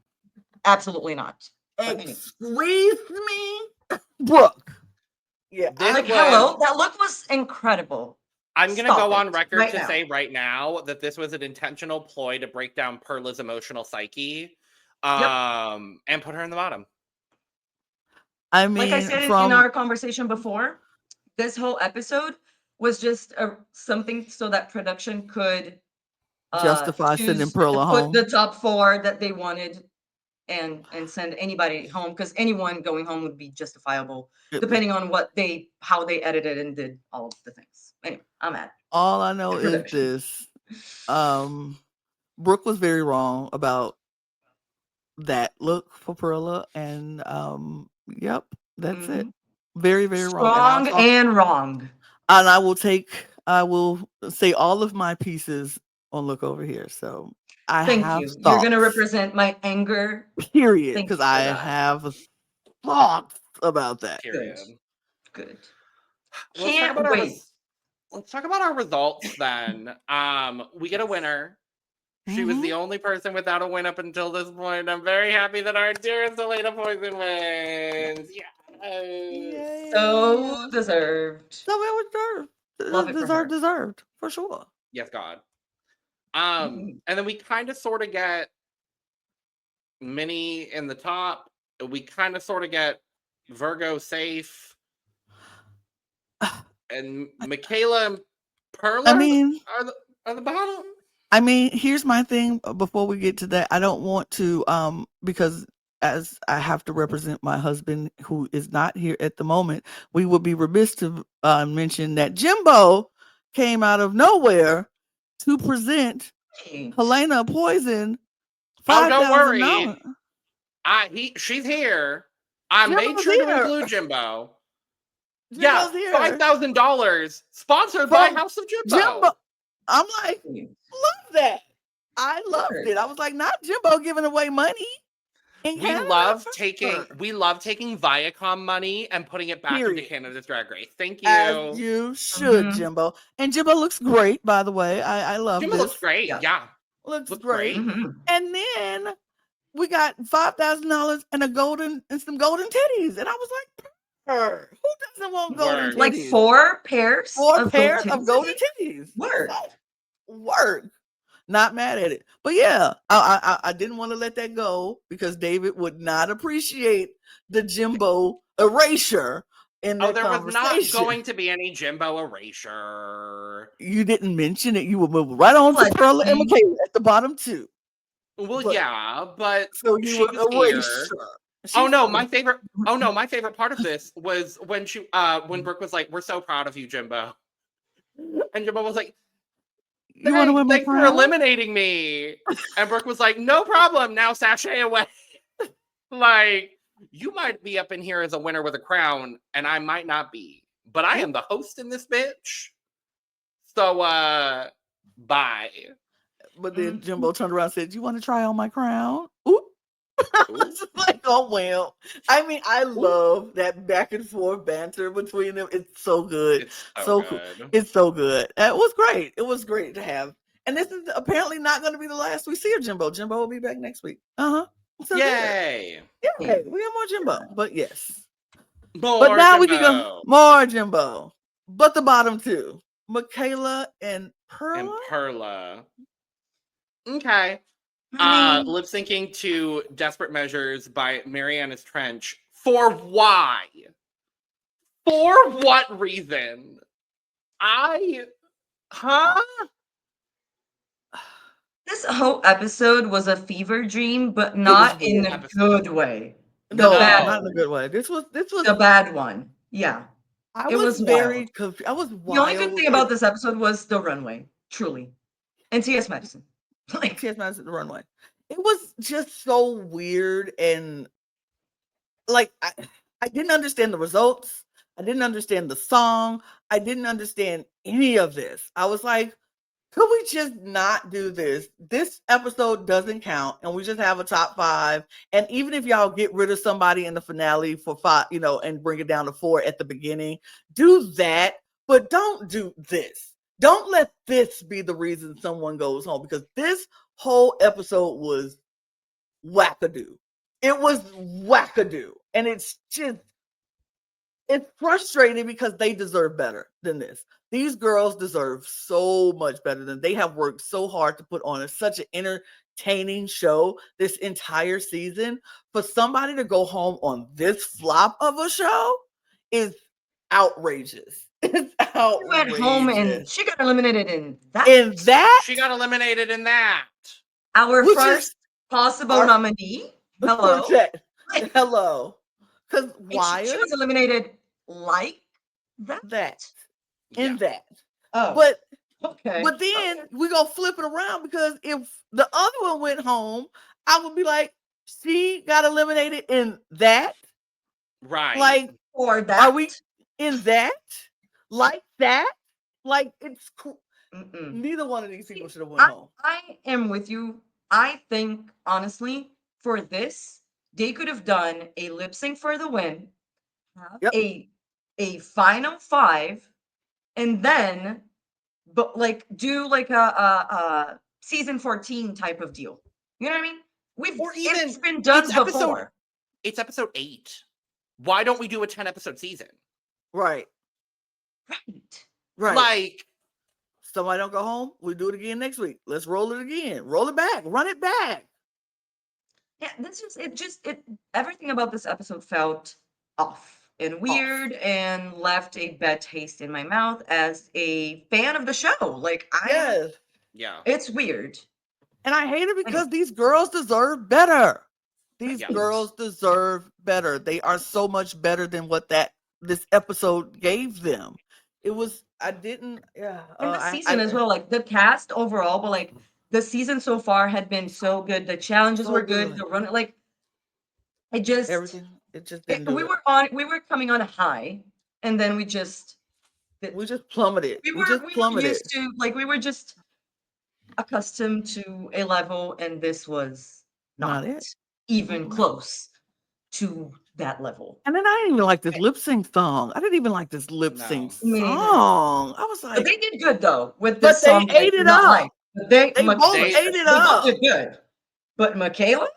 absolutely not. But anyway. Squeeze me, Brooke. Yeah, hello, that look was incredible. I'm going to go on record right to now. say right now that this was an intentional ploy to break down Perla's emotional psyche and put her in the bottom. I mean, like I said in our conversation before, this whole episode was just something so that production could justify sending Perla put home. the top 4 that they wanted and send anybody home, because anyone going home would be justifiable depending on how they edited and did all of the things. Anyway, I'm mad. All I know is this. Brooke was very wrong about that look for Perla, and yep, that's it. Very, very wrong. Strong and wrong. And I will say all of my pieces on Look Over Here. So Thank have you. thoughts. You're gonna represent my anger. Period. Because I have thoughts about that. Period. Good. Can't wait. Let's talk about our results then. We get a winner. She was the only person without a win up until this point. I'm very happy that our dearest Elena Poison wins. Yes. So deserved. So it was deserved. Love it deserved for sure. Yes, God. And then we kind of sort of get Minnie in the top. We kind of sort of get Virgo safe. And Michaela and Perla are the bottom. I mean, here's my thing before we get to that. I don't want to, because as I have to represent my husband who is not here at the moment, we would be remiss to mention that Jimbo came out of nowhere to present Helena Poison $5,000. She's here. I Jimbo's made sure to include Jimbo. Yeah, $5,000 sponsored by House of Jimbo. I'm like, love that. I loved it. I was like, not Jimbo giving away money. We love taking Viacom money and putting it back into Canada's Drag Race. Thank you. As you should, Jimbo. And Jimbo looks great, by the way. I love Jimbo this. Looks great. Yeah. Looks great. Mm-hmm. And then we got $5,000 and some golden titties. And I was like, who doesn't want golden titties? Like 4 pairs? 4 pairs of golden titties. Work. Not mad at it. But yeah, I didn't want to let that go because David would not appreciate the Jimbo erasure in that there was not conversation. going to be any Jimbo erasure. You didn't mention it. You were moving right on to Perla and Michaela at the bottom too. Well, but so you were erasure. My favorite part of this was when Brooke was like, "We're so proud of you, Jimbo," and Jimbo was like, "You want to win my Thanks for eliminating me," and Brooke was like, "No problem. Now sashay away." Like, you might be up in here as a winner with a crown, and I might not be, but I am the host in this bitch. So, bye. But then Jimbo turned around and said, "You want to try on my crown?" Ooh. I was like, oh well. I mean, I love that back and forth banter between them. It's so good. It's so good. It's so good. It was great. It was great to have. And this is apparently not going to be the last we see of Jimbo. Jimbo will be back next week. So Yay! We have more Jimbo. But yes. More now Jimbo. We can go more Jimbo. But the bottom two, Michaela and Perla. Okay. Lip syncing to Desperate Measures by Mariana's Trench. For why? For what reason? This whole episode was a fever dream, but not in a good way. Not in a good way. This was the bad one. Yeah. I was very confused. I was wild. The only good thing about this episode was the runway, truly. And T.S. Madison. T.S. Madison, the runway. It was just so weird, and like I didn't understand the results. I didn't understand the song. I didn't understand any of this. I was like, could we just not do this? This episode doesn't count, and we just have a top 5. And even if y'all get rid of somebody in the finale for 5, and bring it down to 4 at the beginning, do that, but don't do this. Don't let this be the reason someone goes home, because this whole episode was wackadoo. It was wackadoo. And it's frustrating because they deserve better than this. These girls deserve so much better than they have worked so hard to put on such an entertaining show this entire season. For somebody to go home on this flop of a show is outrageous. It's outrageous. She went home and she got eliminated in that. She got eliminated in that. Our first possible nominee. Hello. Hello. Because why? She was eliminated like that. Oh. But okay. But then we're gonna flip it around, because if the other one went home, I would be like, she got eliminated in that. Right. Like, or that. Are we in that? Like that? Like, it's cool. Neither one of these people should have went home. I am with you. I think, honestly, for this, they could have done a lip sync for the win, a final 5, and then, do like a season 14 type of deal. You know what I mean? It's been done before. It's episode 8. Why don't we do a 10-episode season? Right. Like, somebody don't go home, we do it again next week. Let's roll it again. Roll it back. Run it back. Yeah, this just it everything about this episode felt off and Off. weird and left a bad taste in my mouth as a fan of the show. Like Yes. Yeah. it's weird. And I hate it Anyway, because these girls deserve better. These Yeah. girls deserve better. They are so much better than what this episode gave them. It was I didn't yeah, and the season as well, like the cast overall, but like the season so far had been so good. The challenges so were good. good. The run, like it just Everything it just didn't do we it. were coming on a high, and then we just We just plummeted. We just we were plummeted. used to like we were just accustomed to a level, and this was Not not it. even Mm-mm. close to that level. And then I didn't even like this lip sync song. I didn't even like this lip sync No. Me neither. song. I was But like, they did good though with but this they song that I ate did it not up. like. But they both They- ate it they both up. did good. But Michaela,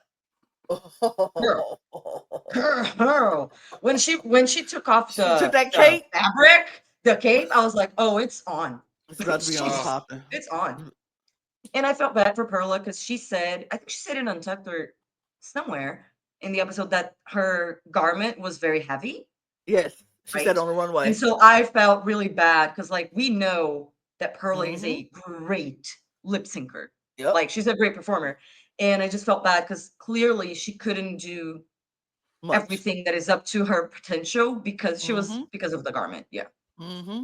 girl, when she took off She took that the cape. fabric, the cape, I was like, oh, it's on. It's about to be on She's- popping. It's on. And I felt bad for Perla because she said, I think she said in Untucked or somewhere in the episode that her garment was very heavy. Yes, she Right. said on the runway. And so I felt really bad because, like, we know that Perla is a great lip syncer. Yep. Like, she's a great performer. And I just felt bad because clearly she couldn't do Much. everything that is up to her potential because she was Mhm. because of the garment. Yeah. Mm-hmm.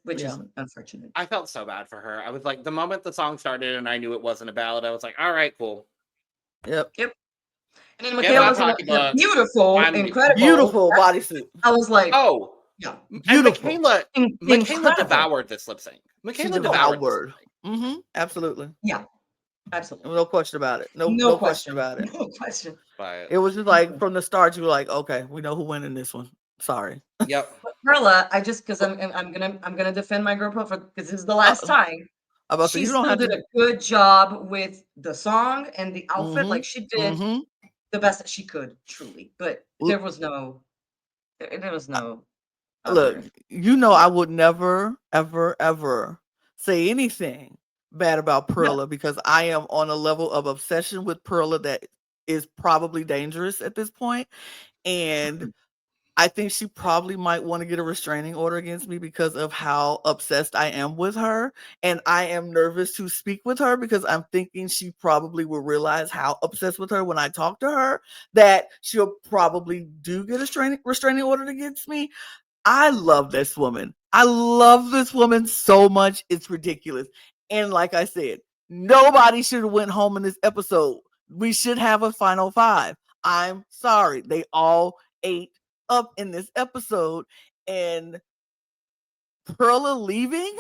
Which Yeah. is unfortunate. I felt so bad for her. I was like, the moment the song started and I knew it wasn't a ballad, I was like, all right, cool. Yep. And then Get Michaela my was in a pocketbook. beautiful, I'm incredible, Beautiful bodysuit. I was like, Oh, yeah, and Beautiful. Michaela incredible. devoured this lip sync. She Michaela devoured this devoured. lip sync. Mm-hmm. Absolutely. Yeah, absolutely. No question about it. No question about it. No question. But It was just like from the start, you were like, okay, we know who win in this one. Sorry. yep. But Perla, I just because I'm gonna defend my girl Perla because this is the last time. I'm about to say, She you don't still have did to. a good job with the song and the outfit. Like she did Mhm. the best that she could, truly. But Look- there was no Look, other- you know, I would never, ever, ever say anything bad about Perla because I am on a level of obsession with Perla that is probably dangerous at this point. And I think she probably might want to get a restraining order against me because of how obsessed I am with her. And I am nervous to speak with her because I'm thinking she probably will realize how obsessed with her when I talk to her, that she'll probably do get a restraining order against me. I love this woman. I love this woman so much. It's ridiculous. And like I said, nobody should have went home in this episode. We should have a final five. I'm sorry. They all ate up in this episode, and Perla leaving,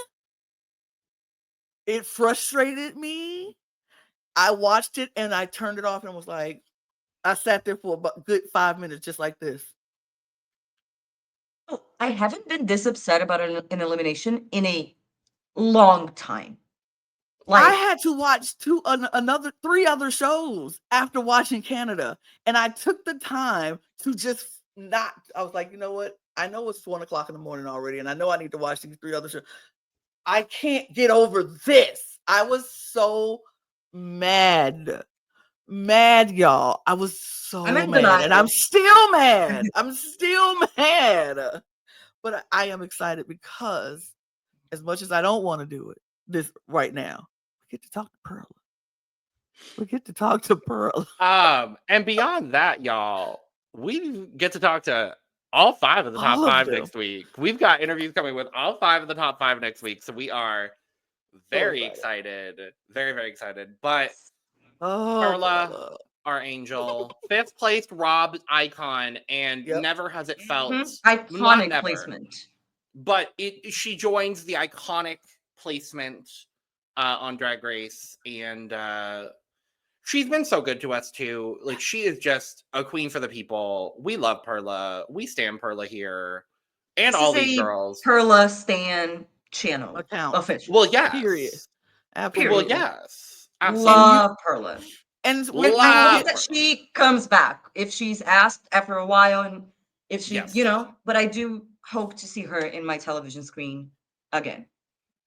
it frustrated me. I watched it and I turned it off and was like, I sat there for a good 5 minutes just like this. Oh, I haven't been this upset about an elimination in a long time. I Like had to watch three other shows after watching Canada, and I took the time to just not. I was like, you know what? I know it's 1:00 in the morning already, and I know I need to watch these three other shows. I can't get over this. I was so mad, y'all. I was so I'm in mad, and denial. I'm still mad. I'm still mad, but I am excited because, as much as I don't want to do it this right now, we get to talk to Perla. We get to talk to Perla. And beyond that, y'all, we get to talk to all 5 of the top All of 5 them. next week. We've got interviews coming with all 5 of the top 5 next week, so we are very excited. Very, very excited. But Perla, our angel, 5th placed Rob icon, and never has it felt not iconic never, placement. but she joins the iconic placement on Drag Race, and she's been so good to us too. Like, she is just a queen for the people. We love Perla. We stand Perla here, and This all is these a girls. Perla Stan channel Account. official. Well, yes. Period. Period. Well, yes. Absolutely. Love Perla. And And I hope that Perla. she comes back if she's asked after a while, and if she, Yes. you know. But I do hope to see her in my television screen again.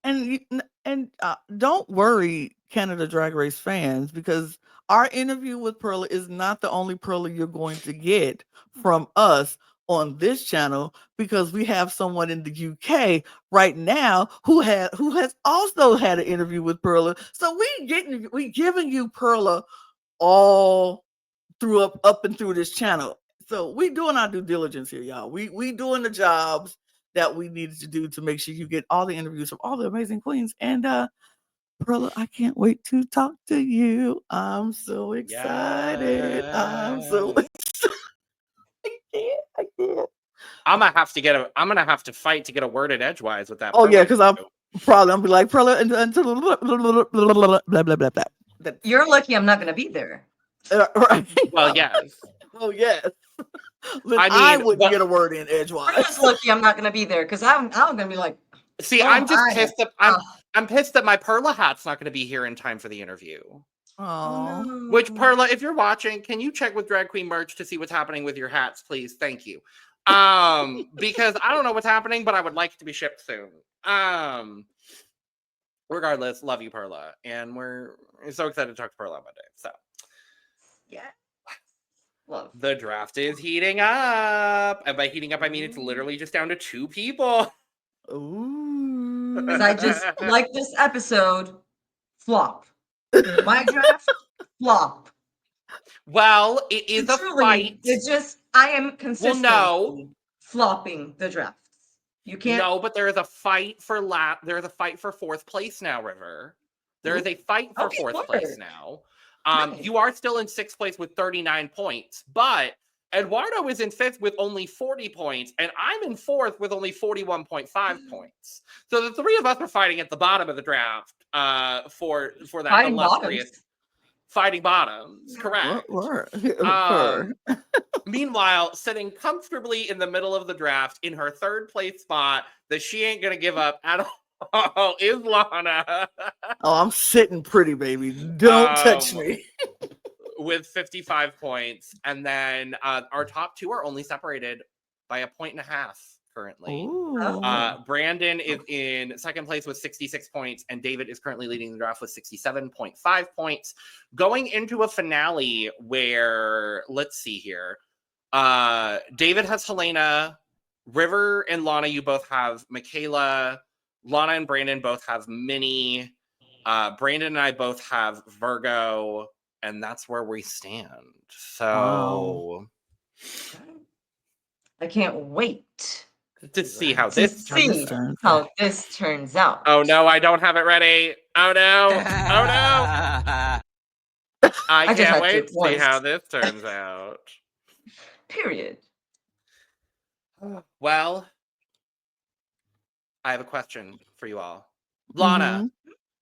And don't worry, Canada Drag Race fans, because our interview with Perla is not the only Perla you're going to get from us on this channel, because we have someone in the UK right now who has also had an interview with Perla. So we giving you Perla all up and through this channel. So we doing our due diligence here, y'all. We doing the jobs that we needed to do to make sure you get all the interviews from all the amazing queens. And Perla, I can't wait to talk to you. I'm so excited. I'm so excited. I can't. I'm gonna have to fight to get a word in edgewise with that. Oh Perla yeah, because I'm interview. probably be like Perla and blah blah blah blah blah. You're lucky I'm not going to be there. Right. Well, yes. Oh yes. I I mean, wouldn't but- get a word in I'm edgewise. just lucky I'm not going to be there because I'm going to be like, See, Oh, I'm just I- pissed that I'm pissed that my Perla hat's not going to be here in time for the interview. Oh. no. Which, Perla, if you're watching, can you check with Drag Queen merch to see what's happening with your hats, please? Thank you. Because I don't know what's happening, but I would like it to be shipped soon. Regardless, love you, Perla, and we're so excited to talk to Perla on Monday. So, Yeah. Love. the draft is heating up, and by heating up, I mean it's literally just down to 2 people. Ooh. Because I just like this episode, flop. My draft, flop. Well, it is a Truly, fight. it's just I am consistently no. flopping the drafts. You can't. No, but there is a fight for there is a fight for 4th place now, River. There is a fight for Okay, 4th sure. place now. Nice. You are still in 6th place with 39 points, but Eduardo is in 5th with only 40 points, and I'm in 4th with only 41.5 points. So the 3 of us are fighting at the bottom of the draft for that Fighting illustrious bottoms. fighting bottoms. Correct. Meanwhile, sitting comfortably in the middle of the draft in her 3rd place spot that she ain't gonna give up at all is Lana. Oh, I'm sitting pretty, baby. Don't touch me. With 55 points. And then our top 2 are only separated by 1.5 points currently. Brandon is in 2nd place with 66 points, and David is currently leading the draft with 67.5 points. Going into a finale where, let's see here, David has Helena, River and Lana, you both have Michaela, Lana and Brandon both have Minnie, Brandon and I both have Virgo, and that's where we stand. So I can't wait to see how to this see turns out. how this turns out. Oh no, I don't have it ready. Oh no. Oh no. I just can't had wait to to see once. how this turns out. Period. Well, I have a question for you all. Lana,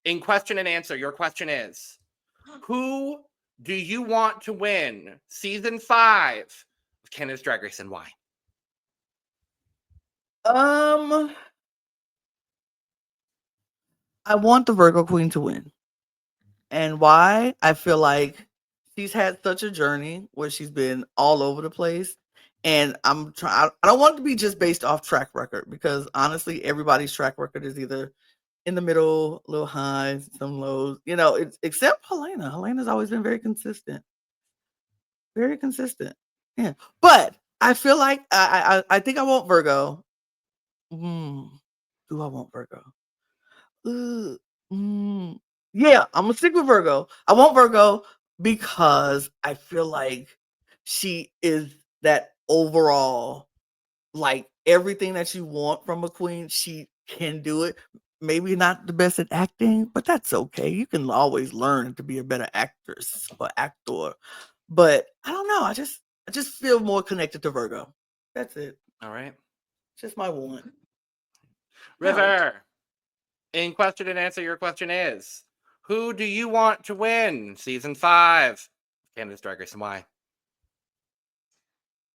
in question and answer, your question is, who do you want to win season 5 of Canada's Drag Race, and why? I want the Virgo Queen to win. And why? I feel like she's had such a journey where she's been all over the place. And I don't want it to be just based off track record, because honestly, everybody's track record is either in the middle, a little high, some lows, it's except Helena. Helena's always been very consistent. Very consistent. Yeah. But I feel like I think I want Virgo. Do I want Virgo? Yeah, I'm gonna stick with Virgo. I want Virgo because I feel like she is that overall, like everything that you want from a queen. She can do it. Maybe not the best at acting, but that's okay. You can always learn to be a better actress or actor. But I don't know. I just feel more connected to Virgo. That's it. All right. Just my one. River, in question and answer, your question is, who do you want to win season 5 of Canada's Drag Race, and why?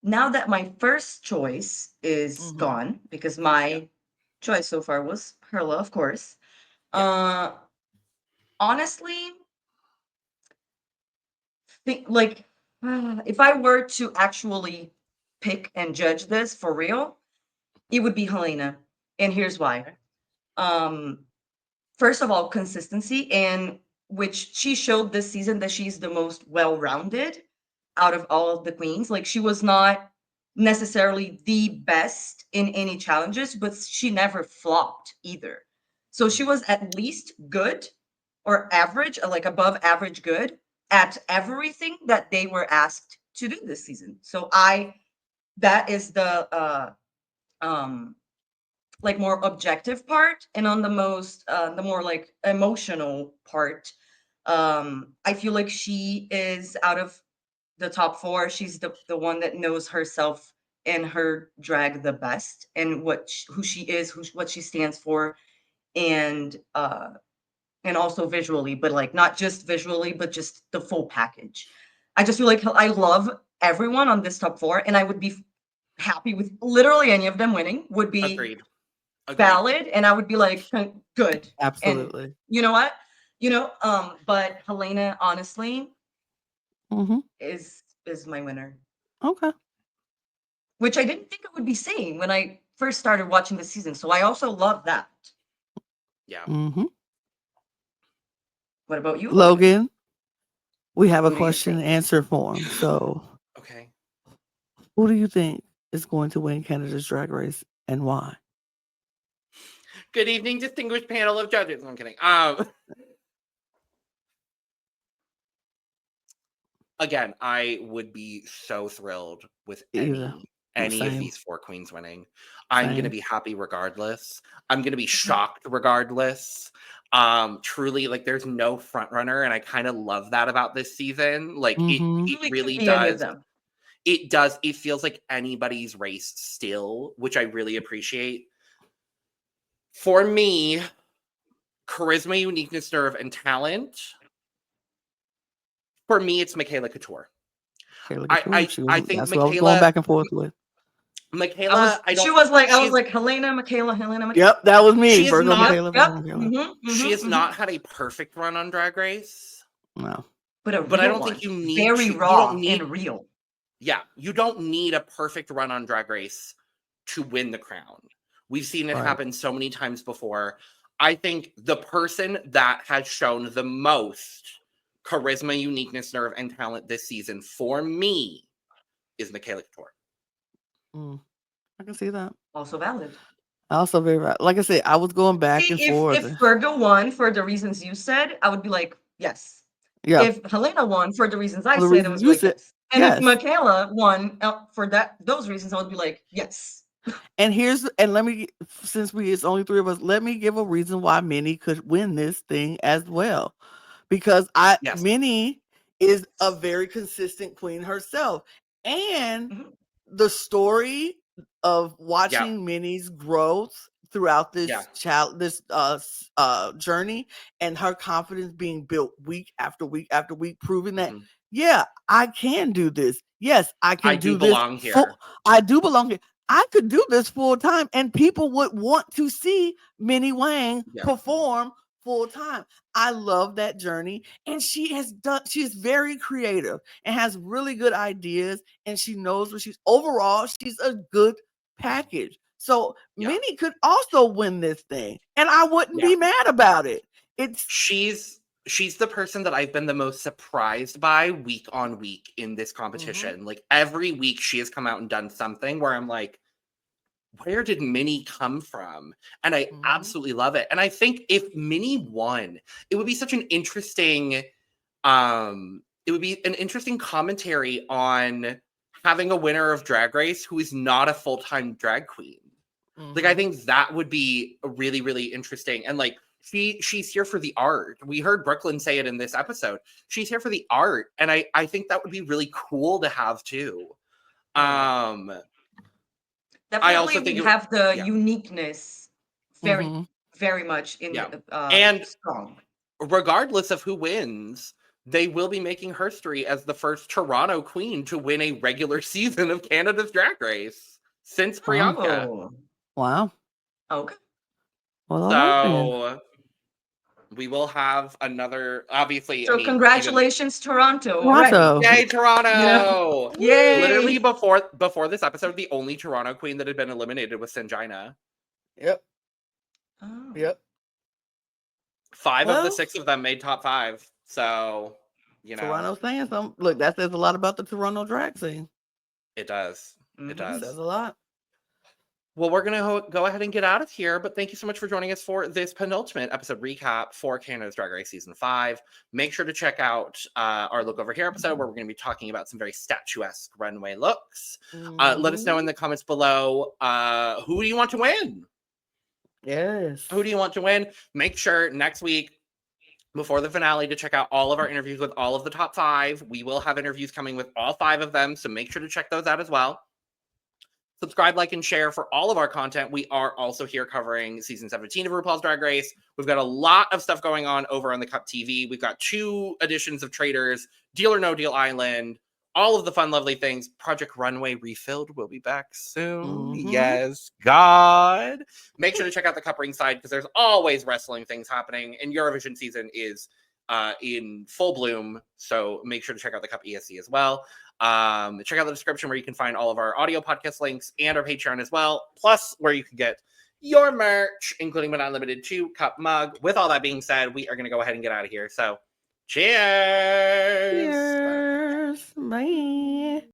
Now that my first choice is gone, because my choice so far was Perla, of course. Honestly, if I were to actually pick and judge this for real, it would be Helena. And here's why. First of all, consistency. And which she showed this season that she's the most well-rounded out of all of the queens. Like she was not necessarily the best in any challenges, but she never flopped either. So she was at least good or average, like above average good at everything that they were asked to do this season. So that is um like more objective part. And on the more like emotional part, I feel like she is out of the top four, she's the one that knows herself and her drag the best, and who she is, what she stands for, and also visually, but like not just visually, but just the full package. I just feel like I love everyone on this top four, and I would be happy with literally any of them winning. Would be Agreed. valid, and I would be like good. Absolutely. And you know what? But Helena, honestly, is my winner. Okay. Which I didn't think I would be saying when I first started watching the season. So I also love that. Yeah. What about you, Logan? We have a Who do you question and think? answer form. So, Okay. who do you think is going to win Canada's Drag Race and why? Good evening, distinguished panel of judges. I'm kidding. Again, I would be so thrilled with Either. any of Same. these four queens winning. I'm gonna Same. be happy regardless. I'm gonna be shocked regardless. Truly, like there's no front runner, and I kind of love that about this season. Like it Could really be any of does. them. It does. It feels like anybody's race still, which I really appreciate. For me, charisma, uniqueness, nerve, and talent. For me, it's Michaela Couture. I think that's what I was going Michaela. back and forth with. Michaela, I was like Helena, Michaela. Yep, that was me. She is Virgo, not- Michaela, Yep. Virgo, Michaela. She has not had a perfect run on Drag Race. No. But I don't think you need very raw and real. Yeah, you don't need a perfect run on Drag Race to win the crown. We've seen it happen so many times before. I think the person that has shown the most charisma, uniqueness, nerve, and talent this season for me is Michaela Couture. I can see that. Also valid. Also very valid. Like I said, I was going back and forth. If Virgo won for the reasons you said, I would be like, yes. Yeah. If Helena won for the reasons I For the said, I reasons was you like, said, yes. And yes. if Michaela won for those reasons, I would be like, yes. And let me, since it's only three of us, let me give a reason why Minnie could win this thing as well. Because Minnie is a very consistent queen herself. And the story of watching Minnie's growth throughout this journey, and her confidence being built week after week after week, proving that I can do this. Yes, I can do this. Belong here. I do belong here. I could do this full time, and people would want to see Minnie Wang perform full time. I love that journey, and she's very creative and has really good ideas, and she knows what she's a good package. So Minnie could also win this thing, and I wouldn't be mad about it. She's the person that I've been the most surprised by week on week in this competition. Like every week she has come out and done something where I'm like, where did Minnie come from? And I absolutely love it. And I think if Minnie won, it would be such an interesting commentary on having a winner of Drag Race who is not a full-time drag queen. Like I think that would be really, really interesting. And like she's here for the art. We heard Brooklyn say it in this episode. She's here for the art. And I think that would be really cool to have too. Definitely I also think we have the uniqueness very, very much in and strong. Regardless of who wins, they will be making history as the first Toronto queen to win a regular season of Canada's Drag Race since Priyanka. Oh. Wow. Okay. Well, so we will have another, obviously. So congratulations, Toronto. Toronto. Yay, Toronto. Yay. Literally before this episode, the only Toronto queen that had been eliminated was Sanjina. Yep. Oh. Yep. 5 of the Well, 6 of them made top 5. So, you know, Toronto's saying something. Look, that says a lot about the Toronto drag scene. it does. It Mhm. It does. says a lot. Well, we're going to go ahead and get out of here, but thank you so much for joining us for this penultimate episode recap for Canada's Drag Race Season 5. Make sure to check out our Look Over Here episode, where we're going to be talking about some very statuesque runway looks. Let us know in the comments below, who do you want to win? Yes. Who do you want to win? Make sure next week, before the finale, to check out all of our interviews with all of the top 5. We will have interviews coming with all 5 of them, so make sure to check those out as well. Subscribe, like, and share for all of our content. We are also here covering season 17 of RuPaul's Drag Race. We've got a lot of stuff going on over on the Cup TV. We've got 2 editions of Traders, Deal or No Deal Island, all of the fun, lovely things. Project Runway Refilled will be back soon. Yes, God. Make sure to check out the Cup Ringside, because there's always wrestling things happening, and Eurovision season is in full bloom. So make sure to check out the Cup ESC as well. Check out the description, where you can find all of our audio podcast links and our Patreon as well, plus where you can get your merch, including but not limited to Cup mug. With all that being said, we are going to go ahead and get out of here. So cheers. Cheers. Bye.